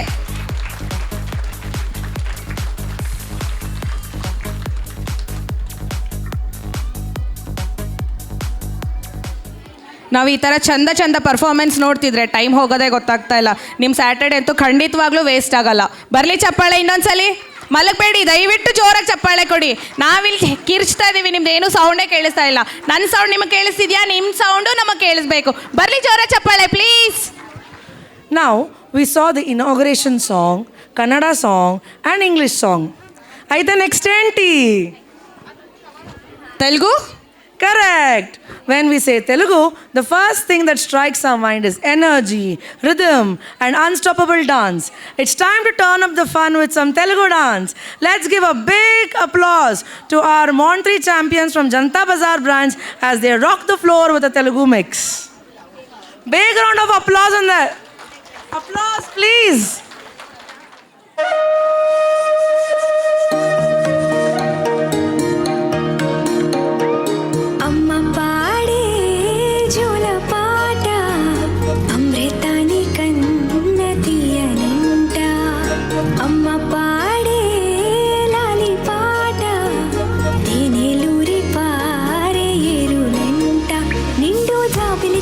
ನಾವು ಈ ಥರ ಚಂದ ಪರ್ಫಾರ್ಮೆನ್ಸ್ ನೋಡ್ತಿದ್ರೆ ಟೈಮ್ ಹೋಗೋದೇ ಗೊತ್ತಾಗ್ತಾ ಇಲ್ಲ. ನಿಮ್ಮ ಸ್ಯಾಟರ್ಡೆ ಅಂತೂ ಖಂಡಿತವಾಗ್ಲೂ ವೇಸ್ಟ್ ಆಗಲ್ಲ. ಬರಲಿ ಚಪ್ಪಾಳೆ ಇನ್ನೊಂದ್ಸಲಿ. ಮಲಗಬೇಡಿ, ದಯವಿಟ್ಟು ಜೋರಾಗಿ ಚಪ್ಪಾಳೆ ಕೊಡಿ. ನಾವಿಲ್ಲಿ ಕಿರ್ಚ್ತಾ ಇದ್ದೀವಿ, ನಿಮ್ದು ಏನೂ ಸೌಂಡೇ ಕೇಳಿಸ್ತಾ ಇಲ್ಲ. ನನ್ನ ಸೌಂಡ್ ನಿಮಗೆ ಕೇಳಿಸ್ತಿದ್ಯಾ? ನಿಮ್ಮ ಸೌಂಡು ನಮಗೆ ಕೇಳಿಸ್ಬೇಕು. ಬರಲಿ ಜೋರಾಗಿ ಚಪ್ಪಾಳೆ please. Now we saw the inauguration song, Kannada song and English song. Aitha next enti Telugu? Correct. When we say Telugu, the first thing that strikes our mind is energy, rhythm and unstoppable dance. It's time to turn up the fun with some Telugu dance. Let's give a big applause to our Montri champions from Janata Bazaar branch as they rock the floor with a Telugu mix. Big round of applause on that. Applause please.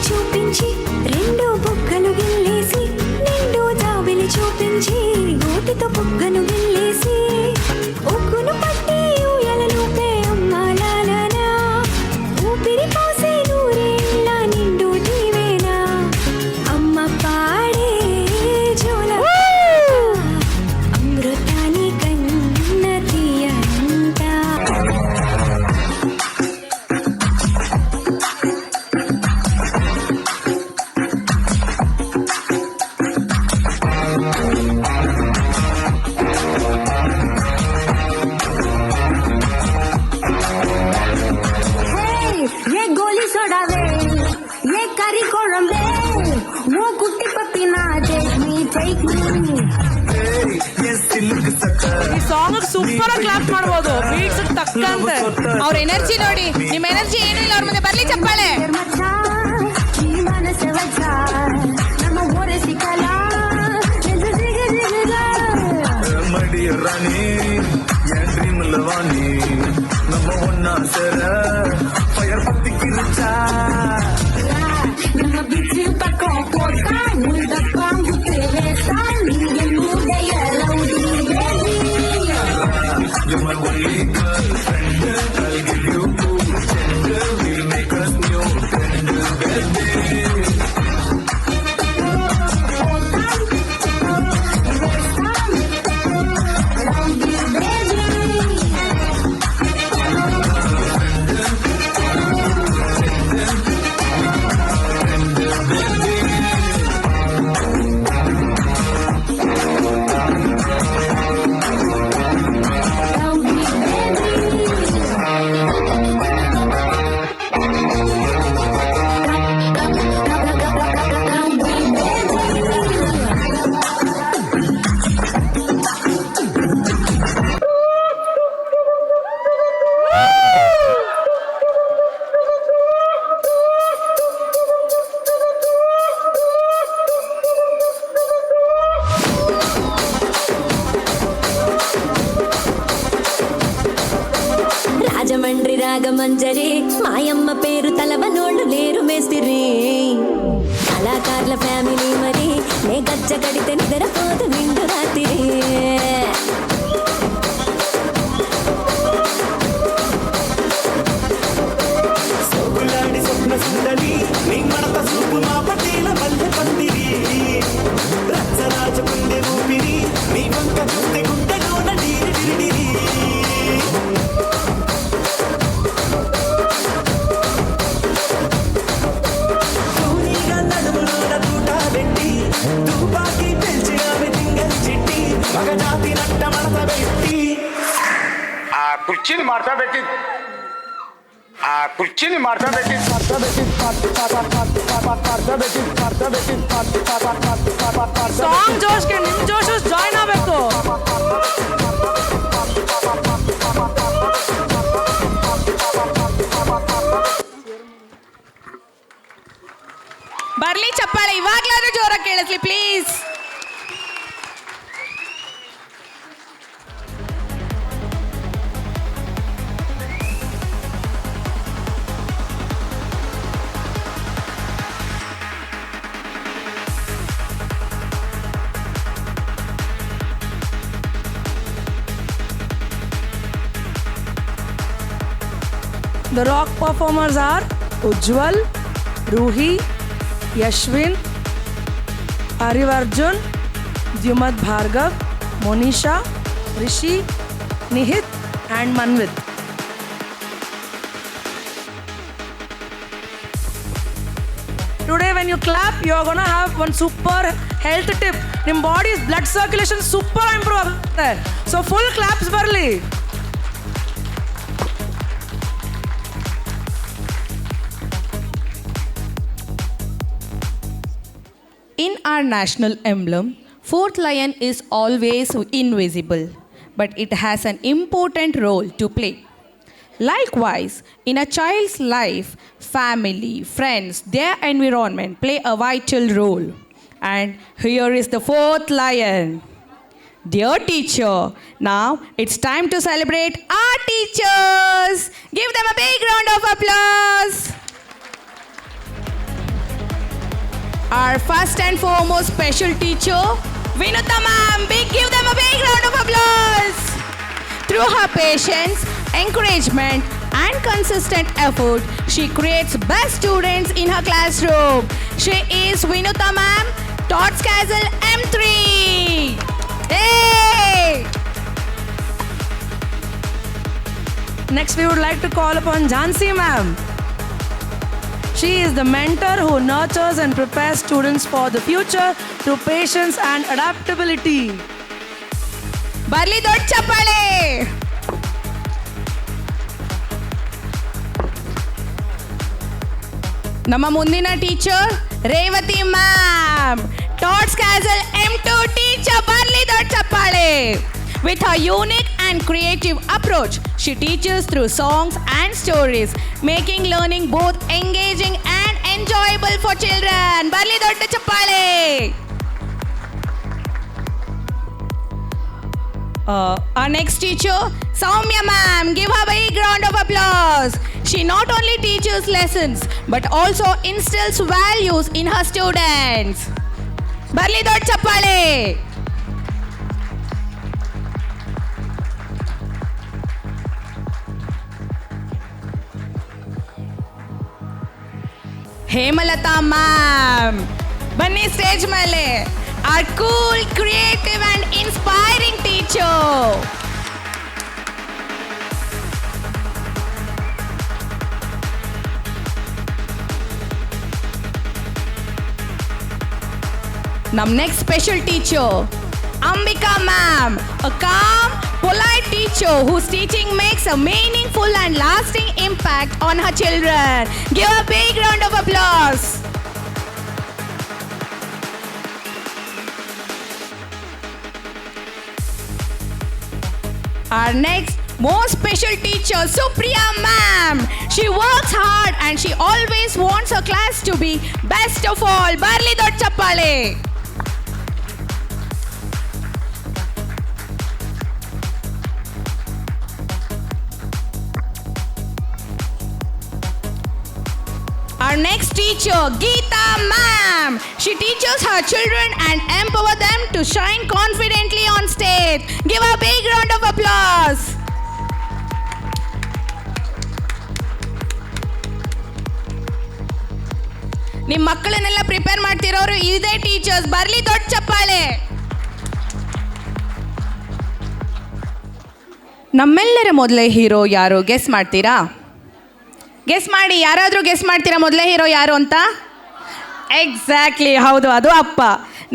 చూపించి రెండు బుగ్గలు గిల్లేసి, నిండు జాబిలి చూపించి గోటితో బుగ్గను గిల్లేసి, ఉగ్గును పట్టి ఊయలలోపే అమ్మాలాలనా, ఊపిరి పోసే నూరేళ్ళ నిండు దీవేనా, అమ్మ పాడే జోల అమృతాని కన్న తీయంట. ಈ ಸಾಂಗ್ ಸೂಪರ್ ಆಗಿ ಕ್ಲಾಪ್ ಮಾಡಬಹುದು, ಬೀಟ್ಸ್ ತಕ್ಕಂತೆ. ಅವ್ರ ಎನರ್ಜಿ ನೋಡಿ, ನಿಮ್ಮ ಎನರ್ಜಿ ಏನು ಇಲ್ಲ ಅವ್ರ ಮುಂದೆ. ಬರ್ಲಿ ಚಪ್ಪಾಳೆ. ರಾಣಿ ಡ್ರೀಮ್ ಲವಾನಿ ನಮ್ಮ ಒನ್ನ ಸರ ಫೈರ್ ಪತ್ತಿ ಕಿರುಚಾ நம்ம பிச்சு பக்கம் போட்டா இந்த பாம்பு தேவேசா நீங்க மூடைய rowdy baby. You're my only girlfriend, I'll give you cool gender, we'll make us new tender baby. Rajahmundry Ragamanjari మాయమ్మ పేరు తలవనోళ్ళు లేరు మేస్తిరి, కళాకారుల ఫ్యామిలీ మరి నే గజ్జ గడితే నిద్రపోదు నిండు రాత్రి. సోగులాడి స్వప్న సుందరి నీ మడత సూపు మా పటేల మల్లె పందిరి, రచ్చరాజు గుండె ఊపిరి నీ వంక చూస్తే గుండెలోన డీరి డిరి డిరి. ಜಾತಿ ನಟ್ಟ ಮಡದ ವ್ಯಕ್ತಿ ಆ ಕುರ್ಚಿನ ಮಾಡ್ತಾ ಬೇಕಿತ್ತು ಸಾಂಗ್ ಜೋಶ್ಗೆ ನಿಮ್ ಜೋಶು ಜಾಯ್ನ್ ಆಗಬೇಕು. ಬರ್ಲಿ ಚಪ್ಪಾಳೆ, ಇವಾಗ್ಲಾದ್ರೂ ಜೋರಾಗಿ ಕೇಳಿಸ್ಲಿ please. The rock performers are Ujjwal, Ruhi, Yashwin, Arivarjun, Dyumad Bhargav, Monisha, Rishi, Nihit and Manvit. Today when you clap, you are gonna have one super health tip. Your body's blood circulation super improve agutte. So full claps barli. In our national emblem, fourth lion is always invisible, but it has an important role to play. Likewise, in a child's life, family, friends, their environment play a vital role. And here is the fourth lion. Dear teacher, now it's time to celebrate our teachers. Give them a big round of applause. Our first and foremost special teacher, Vinuta ma'am. Give them a big round of applause. Through her patience, encouragement and consistent effort, she creates best students in her classroom. She is Vinuta ma'am, Tots Castle M3. Hey! Next we would like to call upon Jhansi ma'am. She is the mentor who nurtures and prepares students for the future through patience and adaptability. Barli dod chappale. ನಮ್ಮ ಮುಂದಿನ teacher Revathi ma'am, Tots Castle M2 teacher. Barli dod chappale. With her unique and creative approach, she teaches through songs and stories, making learning both engaging and enjoyable for children. Barli dodda chappale. Our next teacher, Soumya ma'am. Give her a big round of applause. She not only teaches lessons but also instills values in her students. Barli dodda chappale. Hemalatha ma'am, ಬನ್ನಿ stage ಮೇಲೆ. Our cool, creative and inspiring teacher. Nam next special teacher, Ambika ma'am, a calm, polite teacher whose teaching makes a meaningful and lasting impact on her children. Give a big round of applause. Our next most special teacher, Supriya ma'am. She works hard and she always wants her class to be best of all. Barli dod chappale. Our next teacher, Geeta ma'am. She teaches her children and empower them to shine confidently on stage. Give a big round of applause. ನಿಮ್ಮ ಮಕ್ಕಳನ್ನೆಲ್ಲ prepare ಮಾಡ್ತಿರೋರು ಇದೇ teachers. ಬರ್ಲಿ ದೊಡ್ಡ ಚಪ್ಪಾಳೆ. ನಮ್ಮೆಲ್ಲರ ಮೊದಲೇ hero ಯಾರು guess ಮಾಡ್ತೀರಾ? ಗೆಸ್ ಮಾಡಿ, ಯಾರಾದರೂ ಗೆಸ್ ಮಾಡ್ತೀರಾ ಮೊದಲೇ ಹೀರೋ ಯಾರು ಅಂತ? ಎಕ್ಸಾಕ್ಟ್ಲಿ, ಹೌದು, ಅದು ಅಪ್ಪ.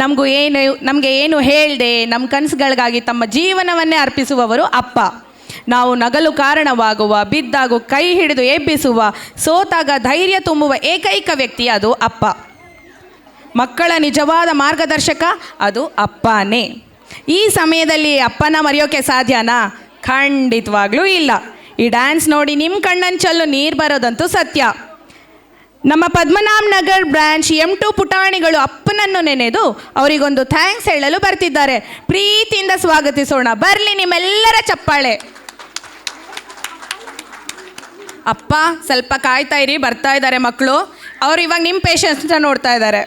ನಮಗೆ ಏನು ಹೇಳ್ದೆ ನಮ್ಮ ಕನಸುಗಳಿಗಾಗಿ ತಮ್ಮ ಜೀವನವನ್ನೇ ಅರ್ಪಿಸುವವರು ಅಪ್ಪ. ನಾವು ನಗಲು ಕಾರಣವಾಗುವ, ಬಿದ್ದಾಗ ಕೈ ಹಿಡಿದು ಎಬ್ಬಿಸುವ, ಸೋತಾಗ ಧೈರ್ಯ ತುಂಬುವ ಏಕೈಕ ವ್ಯಕ್ತಿ ಅದು ಅಪ್ಪ. ಮಕ್ಕಳ ನಿಜವಾದ ಮಾರ್ಗದರ್ಶಕ ಅದು ಅಪ್ಪನೇ. ಈ ಸಮಯದಲ್ಲಿ ಅಪ್ಪನ ಮರೆಯೋಕ್ಕೆ ಸಾಧ್ಯನಾ? ಖಂಡಿತವಾಗ್ಲೂ ಇಲ್ಲ. ಈ ಡ್ಯಾನ್ಸ್ ನೋಡಿ ನಿಮ್ಮ ಕಣ್ಣಂಚಲ್ಲೂ ನೀರು ಬರೋದಂತೂ ಸತ್ಯ. ನಮ್ಮ ಪದ್ಮನಾಭ ನಗರ್ ಬ್ರಾಂಚ್ M2 ಪುಟಾಣಿಗಳು ಅಪ್ಪನನ್ನು ನೆನೆದು ಅವರಿಗೊಂದು ಥ್ಯಾಂಕ್ಸ್ ಹೇಳಲು ಬರ್ತಿದ್ದಾರೆ. ಪ್ರೀತಿಯಿಂದ ಸ್ವಾಗತಿಸೋಣ. ಬರಲಿ ನಿಮ್ಮೆಲ್ಲರ ಚಪ್ಪಾಳೆ. ಅಪ್ಪ ಸ್ವಲ್ಪ ಕಾಯ್ತಾ ಇರಿ, ಬರ್ತಾ ಇದ್ದಾರೆ ಮಕ್ಕಳು. ಅವ್ರು ಇವಾಗ ನಿಮ್ಮ ಪೇಷನ್ಸ್ನ ನೋಡ್ತಾ ಇದ್ದಾರೆ.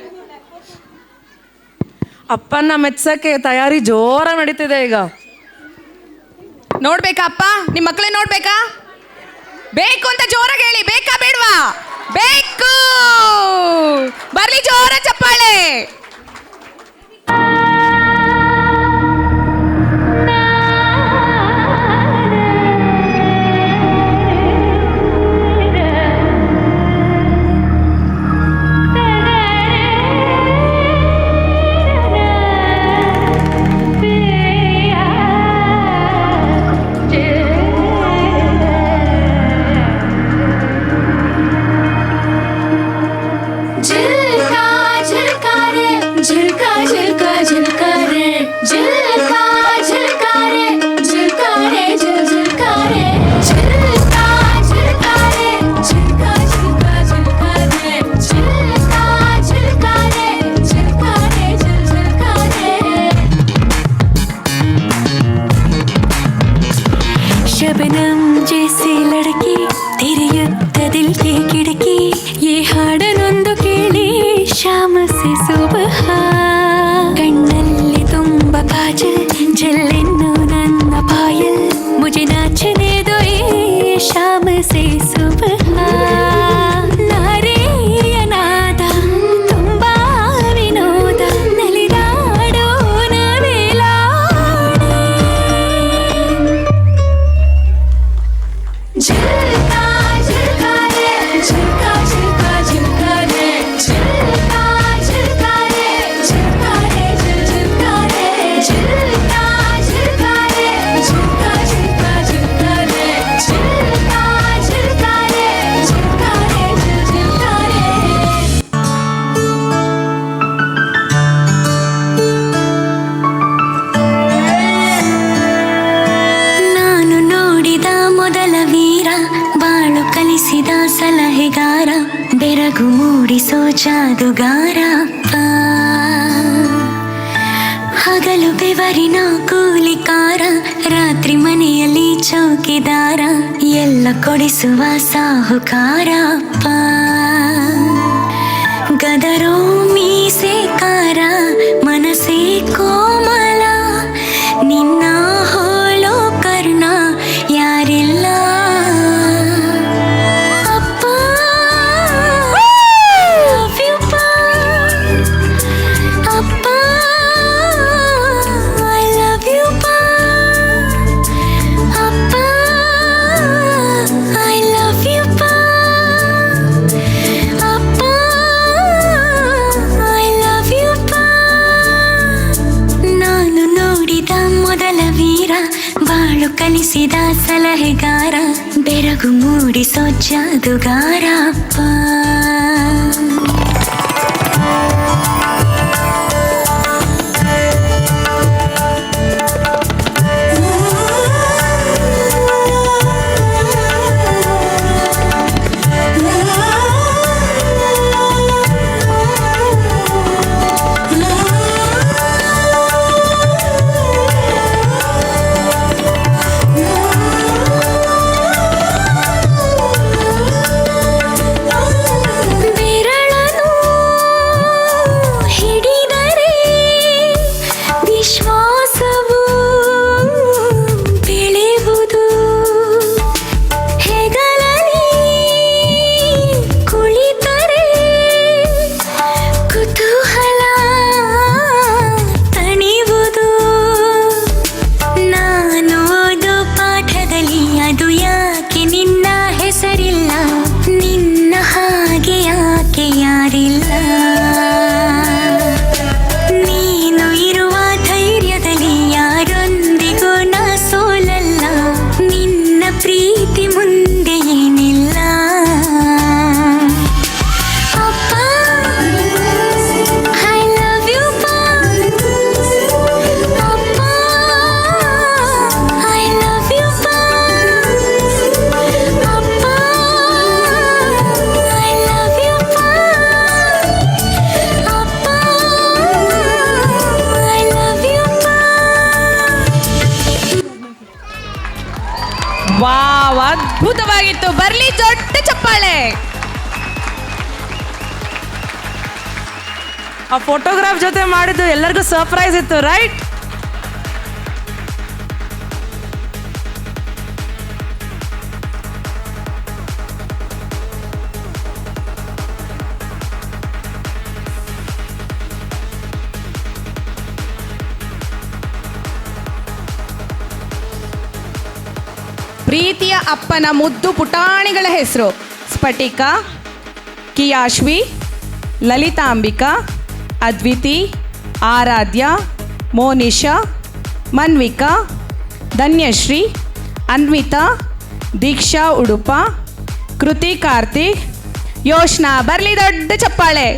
ಅಪ್ಪನ ಮೆಚ್ಚಕ್ಕೆ ತಯಾರಿ ಜೋರಾಗಿ ನಡೀತಿದೆ ಈಗ. ನೋಡ್ಬೇಕಾ ಅಪ್ಪ? ನಿಮ್ಮ ಮಕ್ಕಳೇ ನೋಡ್ಬೇಕಾ? ಬೇಕು ಅಂತ ಜೋರಾಗಿ ಹೇಳಿ. ಬೇಕಾ ಬೇಡವಾ? ಬೇಕು. ಬರ್ಲಿ ಜೋರ ಚಪ್ಪಾಳೆ. शबनम जैसी लड़की तेरे दिल की खिड़की ये हाडनೊಂದು ಕೇಳಿ शाम से सुबह ಕಣ್ಣಲ್ಲಿ ತುಂಬ ಕಾಜಲ್ ಜಲ್ಲೆನ್ನು ನನ್ನ ಪಾಯಲ್ मुझे नाचने दो ये शाम से सुबह ನಾರಿಯ ನಾದ ತುಂಬ ವಿನೋದ ನಲಿದಾಡೋ ನವಿಲಾಡಿ झिलका झिलका रे झिलका झिलका झिलका रे झिलका झिलका रे झिलका रे झिलका रे झिलका झिलका रे झिलका झिलका झिलका रे झिलका झिलका रे झिलका रे झिलका रे ನಾನು ನೋಡಿದ ಮೊದಲ ವೀರ ಬಾಳು ಕಲಿಸಿದ ಸಲಹೆಗಾರ ಬೆರಗು ಮೂಡಿಸೋ ಜಾದುಗಾರ ಅಪ್ಪ. ಹಗಲು ಬೆವರಿನ ಕೂಲಿಕಾರ ರಾತ್ರಿ ಮನೆಯಲ್ಲಿ ಚೌಕಿದಾರ ಎಲ್ಲ ಕೊಡಿಸುವ ಸಾಹುಕಾರ ಅಪ್ಪ. ಗದರೋ ಮೀಸೆಕಾರ ಮನಸ್ಸೇ ಕೋಮಲ ನಿನ್ನ ಹೋಲೋ ಕರ್ಣ ಯಾರಿಲ್ಲ ಅಪ್ಪ. love you pa ಅಪ್ಪ I love you pa ಅಪ್ಪ I love you pa ಅಪ್ಪ I love you pa. ನಾನು ನೋಡಿದ ಮೊದಲ ವೀರ ಬಾಳು ಕಲಿಸಿದ ಸಲಹೆಗಾರ ಬೆರಗು ಮೂಡಿಸೋ ಜಾದುಗಾರ ಅಪ್ಪ. ಬೆರಳ ಅದ್ಭುತವಾಗಿತ್ತು. ಬರ್ಲಿ ದೊಡ್ಡ ಚಪ್ಪಾಳೆ. ಆ ಫೋಟೋಗ್ರಾಫ್ ಜೊತೆ ಮಾಡಿದ್ದು ಎಲ್ಲರಿಗೂ ಸರ್ಪ್ರೈಸ್ ಇತ್ತು, ರೈಟ್? ಪ್ರೀತಿಯ ಅಪ್ಪನ ಮುದ್ದು ಪುಟಾಣಿಗಳ ಹೆಸರು: ಸ್ಫಟಿಕ, ಕಿಯಾಶ್ವಿ, ಲಲಿತಾಂಬಿಕಾ, ಅದ್ವಿತಿ, ಆರಾಧ್ಯ, ಮೋನಿಶಾ, ಮನ್ವಿಕಾ, ಧನ್ಯಶ್ರೀ, ಅನ್ವಿತಾ, ದೀಕ್ಷಾ ಉಡುಪ, ಕೃತಿ ಕಾರ್ತಿಕ್, ಯೋಶ್ನಾ. ಬರಲಿ ದೊಡ್ಡ ಚಪ್ಪಾಳೆ.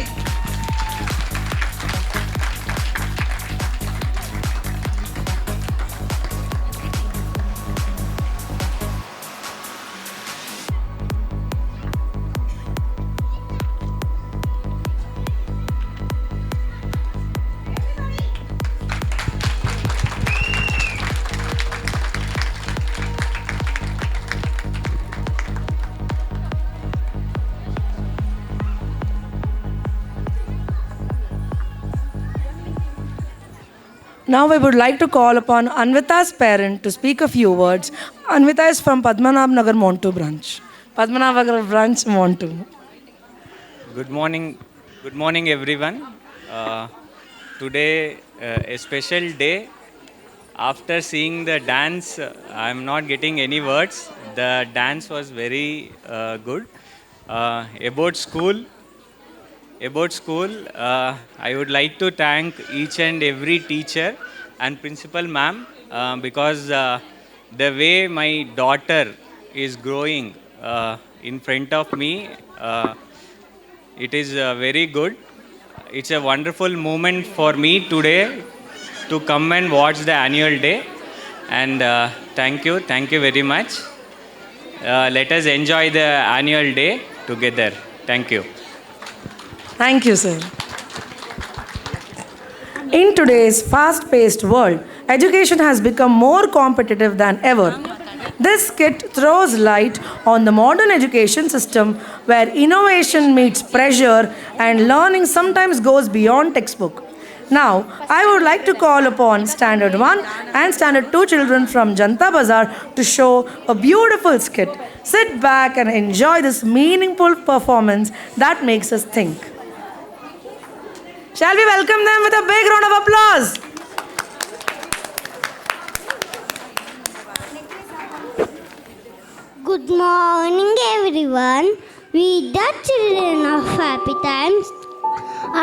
Now we would like to call upon Anvita's parent to speak a few words. Anvita is from Padmanabh Nagar Montu branch. Padmanabh Nagar branch Montu. Good morning everyone. Today a special day. After seeing the dance, I am not getting any words. The dance was very good. About school, I would like to thank each and every teacher and principal ma'am because the way my daughter is growing in front of me, it is very good. It's a wonderful moment for me today to come and watch the annual day, and thank you very much. Let us enjoy the annual day together. Thank you. Thank you, sir. In today's fast-paced world, education has become more competitive than ever. This skit throws light on the modern education system where innovation meets pressure and learning sometimes goes beyond textbook. Now, I would like to call upon Standard 1 and Standard 2 children from Janta Bazaar to show a beautiful skit. Sit back and enjoy this meaningful performance that makes us think. Shall we welcome them with a big round of applause? Good morning, everyone. We, the children of Happy Times,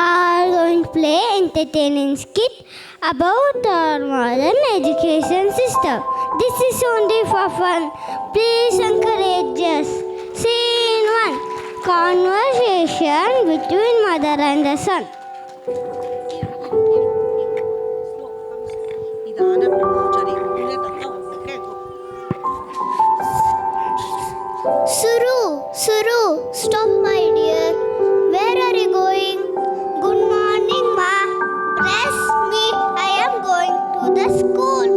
are going to play entertaining skit about our modern education system. This is only for fun. Please encourage us. Scene 1. Conversation between mother and the son. Suru, stop, my dear. Where are you going? Good morning, ma. Bless me, I am going to the school.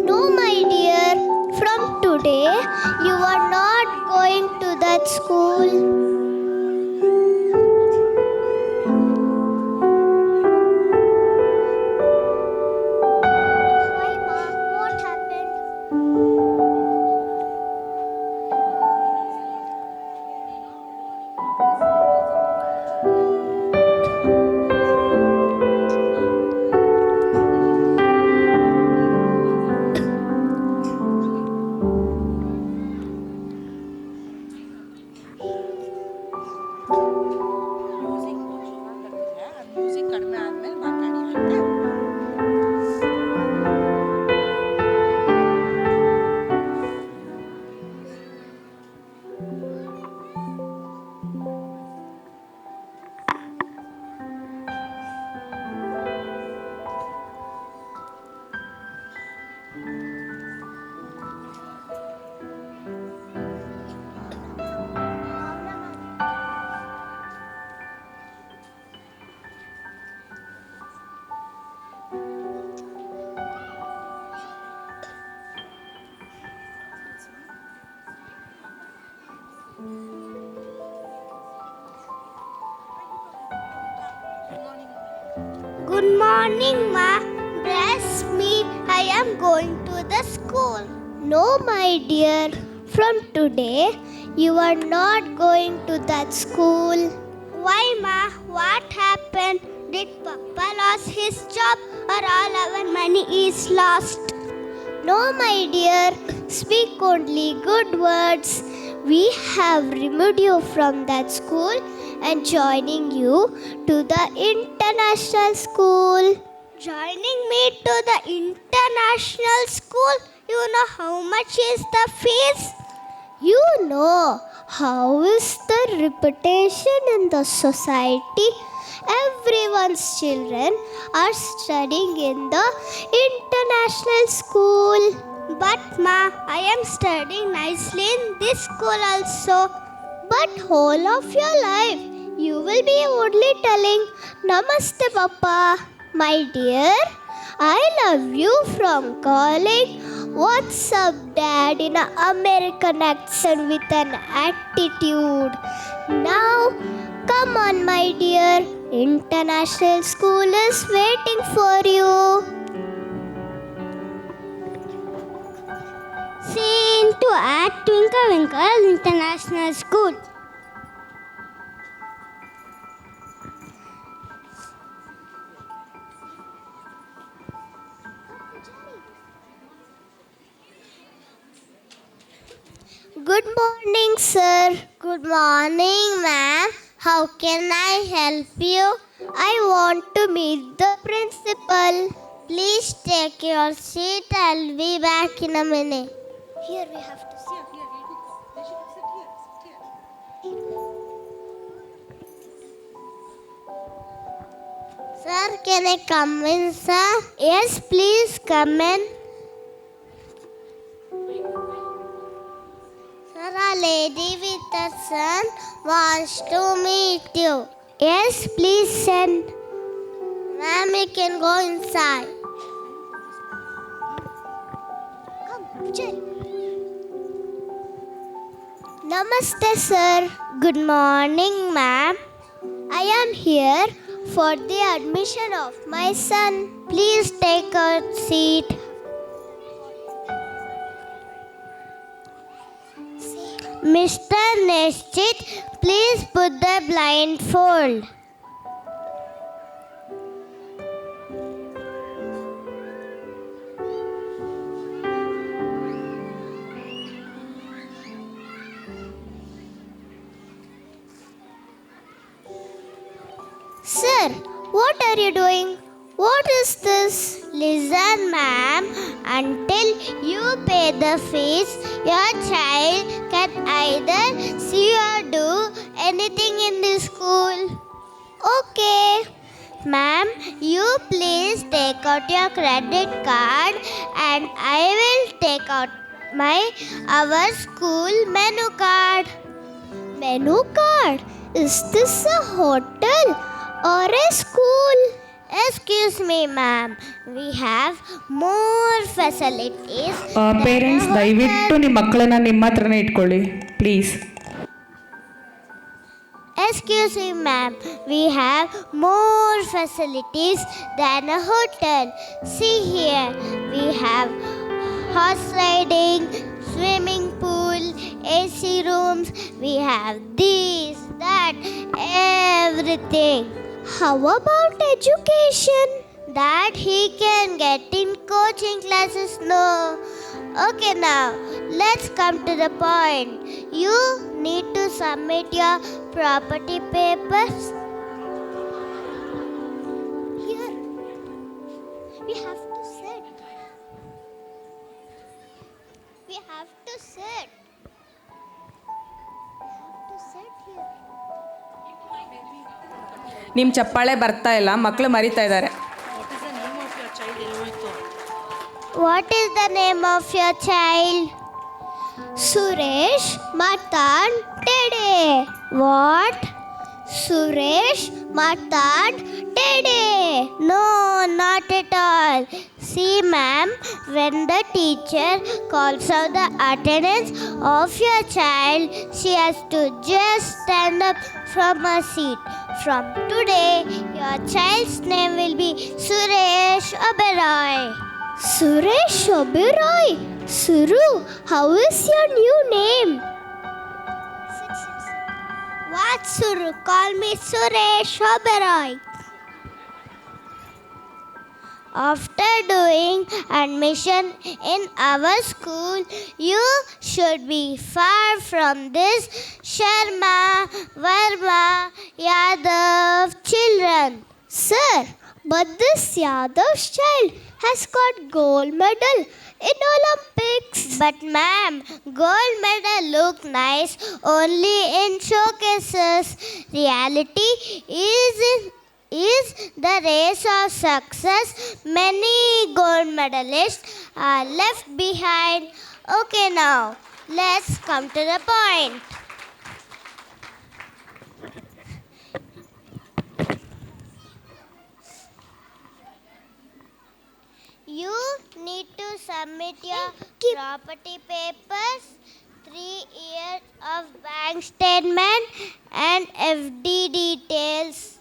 No, my dear. From today, you are not going to that school. Why, ma? What happened? Good morning, ma. Bless me. I am going to the school. No, my dear. From today, you are not going to that school. Why, ma? What happened? Did Papa lost his job or all our money is lost? No, my dear. Speak only good words. We have removed you from that school and joining you to the international school. Joining me to the international school, you know how much is the fees? You know how is the reputation in the society? Everyone's children are studying in the international school. But ma, I am studying nicely in this school also. But whole of your life, you will be only telling Namaste Papa. My dear, I love you from calling what's up dad in an American accent with an attitude. Now, come on my dear, international school is waiting for you. Scene to at Twinkle Winkle International School. Good morning, sir. Good morning, ma'am. How can I help you? I want to meet the principal. Please take your seat. I'll be back in a minute. Here we have to sit. Sir, can I come in, sir? Yes, please come in. Sir, a lady with a son wants to meet you. Yes, please send. Ma'am, you can go inside. Come, Jay. Namaste, sir. Good morning, ma'am. I am here for the admission of my son. Please take a seat. Mr. Nishchit, please put the blindfold. Sir, what are you doing? What is this? Listen, ma'am. Until you pay the fees, your child can either see or do anything in the school. Okay. Ma'am, you please take out your credit card and I will take out our school menu card. Menu card? Is this a hotel or a school? Excuse me, ma'am. We have more facilities. Parents ದಯವಿಟ್ಟು ನಿಮ್ಮ ಮಕ್ಕಳನ್ನ ನಿಮ್ಮ ಹತ್ರನೇ ಇಟ್ಕೊಳ್ಳಿ please. Excuse me, ma'am. We have more facilities than a hotel. See here, we have horse riding, swimming pool, AC rooms. We have this, that, everything. How about education? That he can get in coaching classes? No. Okay, now let's come to the point. You need to submit your property papers. Here. We have to sit. We have to sit. Here. ನಿಮ್ಮ ಚಪ್ಪಾಳೆ ಬರ್ತಾ ಇಲ್ಲ, ಮಕ್ಕಳು ಮರಿತಾ ಇದ್ದಾರೆ. What is the name of your child? Suresh Matan Tede. What? Suresh Matan Tede. No, not at all. See, ma'am, when the teacher calls out the attendance of your child, she has to just stand up from her seat. From today, your child's name be Suresh Oberoi. Suresh Oberoi? Suru, how is your new name? What, Suru? Call me Suresh Oberoi. After doing admission in our school, you should be far from this Sharma, Verma, Yadav children. Sir, but this Yadav's child has got gold medal in Olympics. But ma'am, gold medal look nice only in showcases. Reality is the race of success. Many gold medalists are left behind. Okay, now let's come to the point. You need to submit your property papers, 3 years of bank statement and FD details.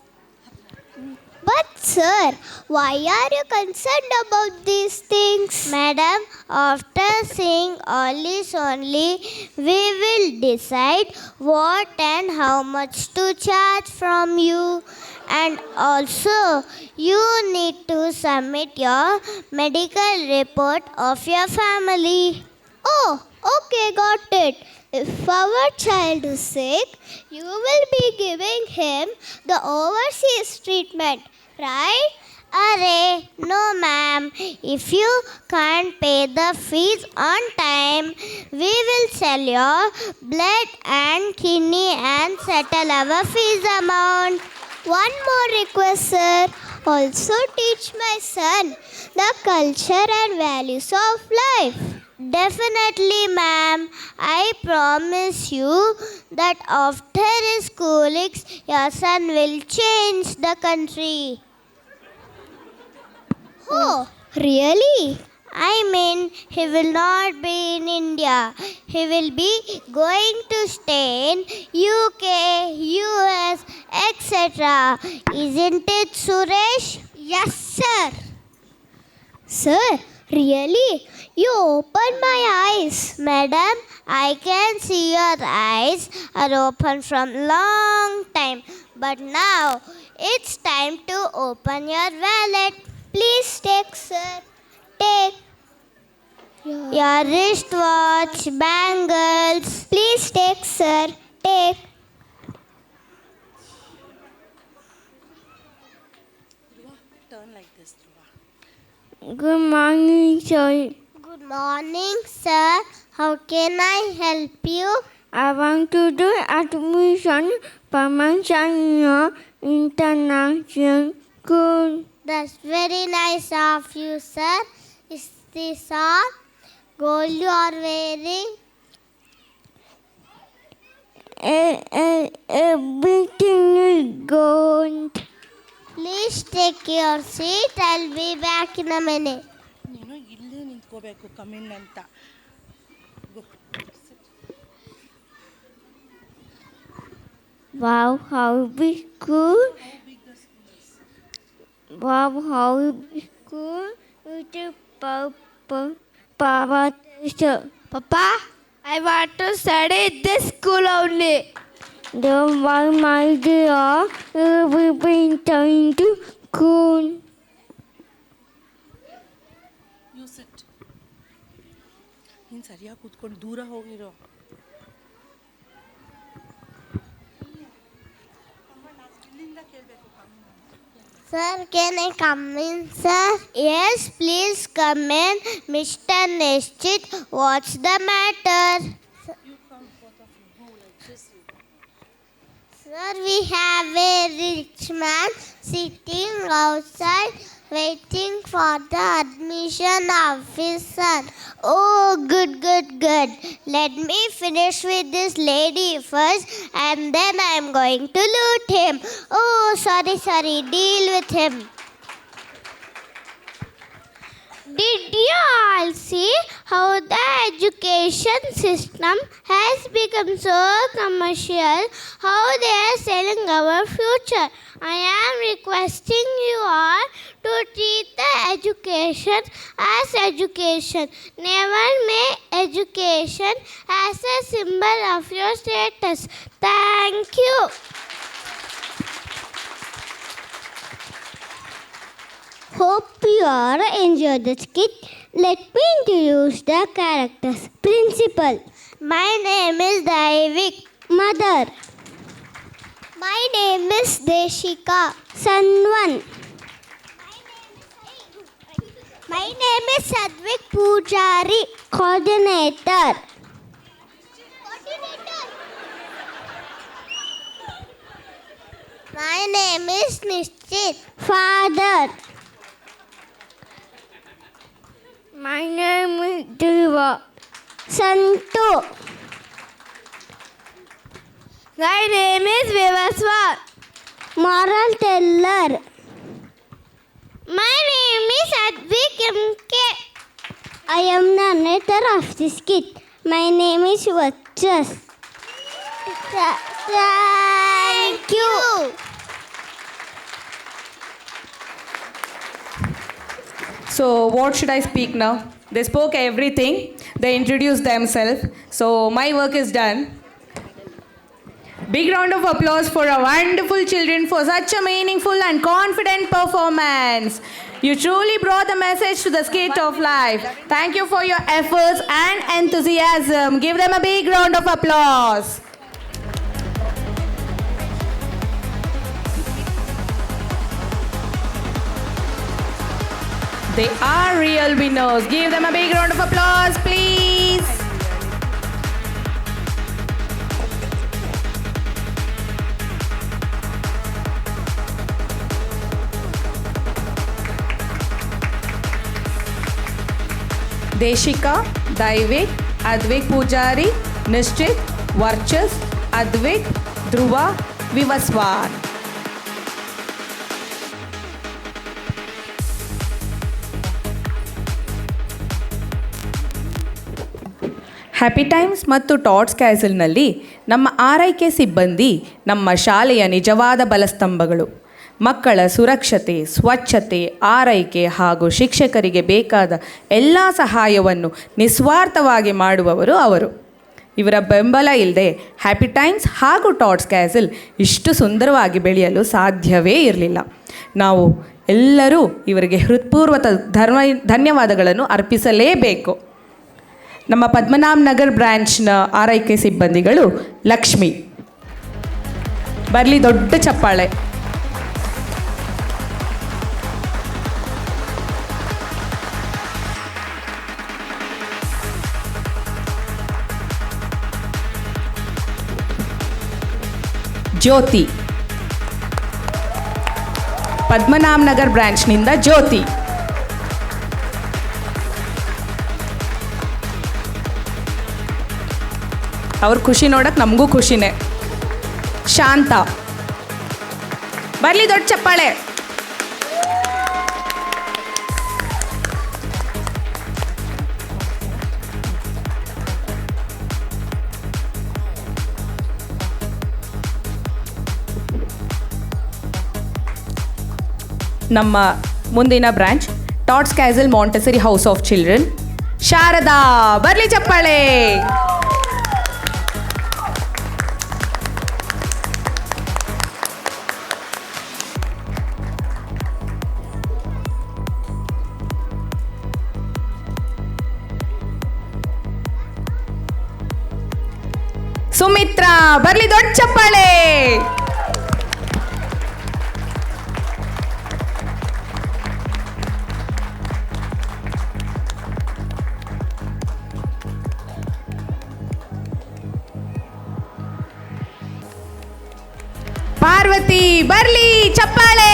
But sir, why are you concerned about these things? Madam, after seeing all this only, we will decide what and how much to charge from you. And also, you need to submit your medical report of your family. Oh, okay, got it. If our child is sick, you will be giving him the overseas treatment, right? Arey, no ma'am. If you can't pay the fees on time, we will sell your blood and kidney and settle our fees amount. One more request, sir. Also teach my son the culture and values of life. Definitely, ma'am. I promise you that after his schoolings, your son will change the country. Oh, really? I mean, he will not be in India. He will be going to stay in UK, US, etc. Isn't it, Suresh? Yes, sir. Sir, really? You opened my eyes. Madam, I can see your eyes are open from long time. But now, it's time to open your wallet. Please take, sir. Take. Your wristwatch, bangles. Please take, sir. Take. Turn like this, Good morning, sir. Good morning, sir. How can I help you? I want to do admission for my son in international school. That's very nice of you, sir. Is this all gold you are wearing? Everything is gold. Please take your seat. I'll be back in a minute. ನೀನು ಇಲ್ಲೇ ನಿಂತ್ಕೋಬೇಕು come in ಅಂತ. Wow, how big school. Wow, how big school. With a power teacher. Papa, I want to study this school only. Don't worry, my dear. We've been trying to school. You sit. ನೀನು ಸರಿಯಾಗಿ ಕೂತ್ಕೊಂಡು ದೂರ ಹೋಗಿರೋ. Sir, can I come in, sir? Yes, please come in. Mr. Nishchit, what's the matter? Sir, we have a rich man sitting outside waiting for the admission of his son. Oh, good. Let me finish with this lady first and then I'm going to loot him. Oh, sorry. Deal with him. Did you all see how the education system has become so commercial? How they are selling our future? I am requesting you all to treat the education as education. Never make education as a symbol of your status. Thank you. Hope you all enjoyed the skit. Let me introduce the characters. Principal. My name is Daivik. Mother. My name is Deshika. Son 1. My name is Sadvik Pujari. Coordinator. My name is Nishchit. Father. My name is Diva. Son 2. My name is Vivaswa. Moral teller. My name is Advik MK. I am the narrator of this skit. My name is Vachas. Thank you. So what should I speak now? They spoke everything. They introduced themselves. So my work is done. Big round of applause for our wonderful children for such a meaningful and confident performance. You truly brought the message to the skit of life. Thank you for your efforts and enthusiasm. Give them a big round of applause. They are real winners. Give them a big round of applause, please. Deshika, Daivik, Advik Pujari, Nishchit, Varchas, Advik, Dhruva, Vivaswar. Happy times ಮತ್ತು tots ಕ್ಯಾಸಲ್ನಲ್ಲಿ ನಮ್ಮ ಆರೈಕೆ ಸಿಬ್ಬಂದಿ ನಮ್ಮ ಶಾಲೆಯ ನಿಜವಾದ ಬಲಸ್ತಂಭಗಳು. ಮಕ್ಕಳ ಸುರಕ್ಷತೆ, ಸ್ವಚ್ಛತೆ, ಆರೈಕೆ ಹಾಗೂ ಶಿಕ್ಷಕರಿಗೆ ಬೇಕಾದ ಎಲ್ಲ ಸಹಾಯವನ್ನು ನಿಸ್ವಾರ್ಥವಾಗಿ ಮಾಡುವವರು ಅವರು. ಇವರ ಬೆಂಬಲ ಇಲ್ಲದೆ ಹ್ಯಾಪಿ ಟೈಮ್ಸ್ ಹಾಗೂ ಟಾಟ್ಸ್ ಕ್ಯಾಸಲ್ ಇಷ್ಟು ಸುಂದರವಾಗಿ ಬೆಳೆಯಲು ಸಾಧ್ಯವೇ ಇರಲಿಲ್ಲ. ನಾವು ಎಲ್ಲರೂ ಇವರಿಗೆ ಹೃತ್ಪೂರ್ವಕ ಧನ್ಯವಾದಗಳನ್ನು ಅರ್ಪಿಸಲೇಬೇಕು. ನಮ್ಮ ಪದ್ಮನಾಭ ನಗರ್ ಬ್ರ್ಯಾಂಚ್ನ ಆರೈಕೆ ಸಿಬ್ಬಂದಿಗಳು ಲಕ್ಷ್ಮಿ. ಬರಲಿ ದೊಡ್ಡ ಚಪ್ಪಾಳೆ. ಜ್ಯೋತಿ, ಪದ್ಮನಾಭ ನಗರ್ ಬ್ರಾಂಚ್ನಿಂದ ಜ್ಯೋತಿ. ಅವ್ರ ಖುಷಿ ನೋಡಕ್ಕೆ ನಮಗೂ ಖುಷಿನೇ. ಶಾಂತ, ಬರಲಿ ದೊಡ್ಡ ಚಪ್ಪಾಳೆ. ನಮ್ಮ ಮುಂದಿನ branch tots castle Montessori house of children. Sharada, ಬರಲಿ ಚಪ್ಪಾಳೆ. ಸುಮಿತ್ರಾ, ಬರಲಿ ದೊಡ್ಡ ಚಪ್ಪಾಳೆ. ಪಾರ್ವತಿ, ಬರ್ಲಿ ಚಪ್ಪಾಳೆ.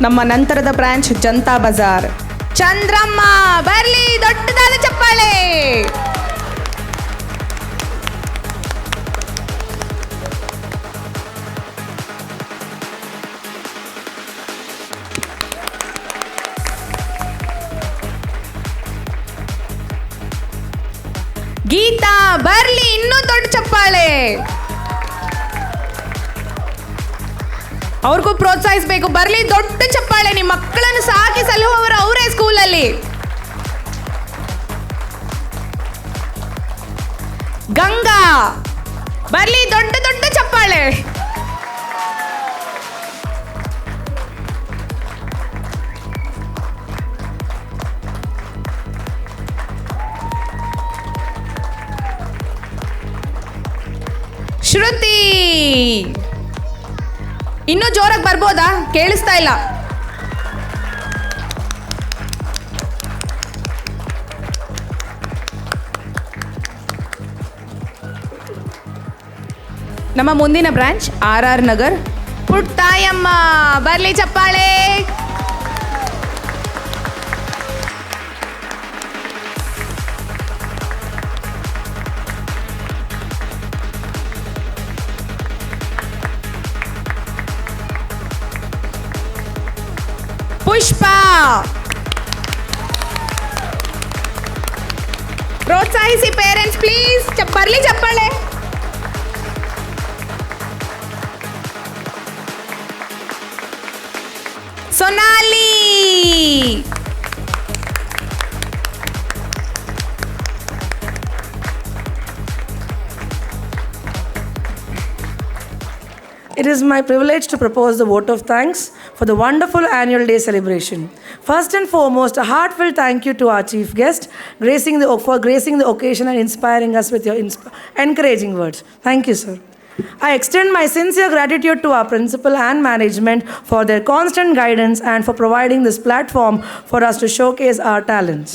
ನಮ್ಮ ನಂತರದ ಬ್ರಾಂಚ್ ಜನತಾ ಬಜಾರ್. ಚಂದ್ರಮ್ಮ, ಬರ್ಲಿ ದೊಡ್ಡದಾದ ಚಪ್ಪಾಳೆ. ಬರ್ಲಿ ಇನ್ನೂ ದೊಡ್ಡ ಚಪ್ಪಾಳೆ. ಅವ್ರಿಗೂ ಪ್ರೋತ್ಸಾಹಿಸಬೇಕು. ಬರ್ಲಿ ದೊಡ್ಡ ಚಪ್ಪಾಳೆ. ನಿಮ್ಮ ಮಕ್ಕಳನ್ನು ಸಾಕಿ ಸಲಹುವವರು ಅವರೇ ಸ್ಕೂಲಲ್ಲಿ. ಗಂಗಾ ಬರ್ಲಿ ದೊಡ್ಡ ದೊಡ್ಡ ಚಪ್ಪಾಳೆ. ಶ್ರುತಿ ಇನ್ನೂ ಜೋರಾಗಿ ಬರ್ಬೋದಾ? ಕೇಳಿಸ್ತಾ ಇಲ್ಲ. ನಮ್ಮ ಮುಂದಿನ ಬ್ರಾಂಚ್ RR ನಗರ್. ಪುಟ್ಟಾಯಮ್ಮ ಬರ್ಲಿ ಚಪ್ಪಾಳೆ. ಪುಷ್ಪ ಪ್ರೋತ್ಸಾಹಿಸಿ ಪೇರೆಂಟ್ಸ್ ಪ್ಲೀಸ್. ಬರ್ಲಿ ಚಪ್ಪಾಳೆ. Sonauli It is my privilege to propose the vote of thanks for the wonderful annual day celebration. First and foremost, a heartfelt thank you to our chief guest for gracing the occasion and inspiring us with your encouraging words. Thank you, sir. I extend my sincere gratitude to our principal and management for their constant guidance and for providing this platform for us to showcase our talents.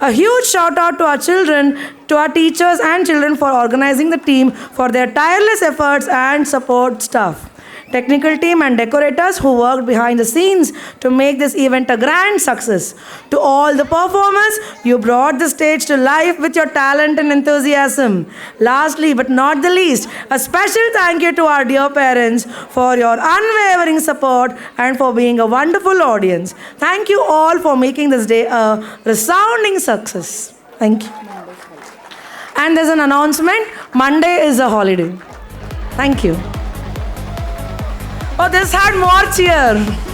A huge shout out to our children, to our teachers and children for organizing the team, for their tireless efforts and support staff. Technical team and decorators who worked behind the scenes to make this event a grand success. To all the performers, you brought the stage to life with your talent and enthusiasm. Lastly but not the least, a special thank you to our dear parents for your unwavering support and for being a wonderful audience. Thank you all for making this day a resounding success. Thank you. And there's an announcement, Monday is a holiday. Thank you. Oh, this had more cheer.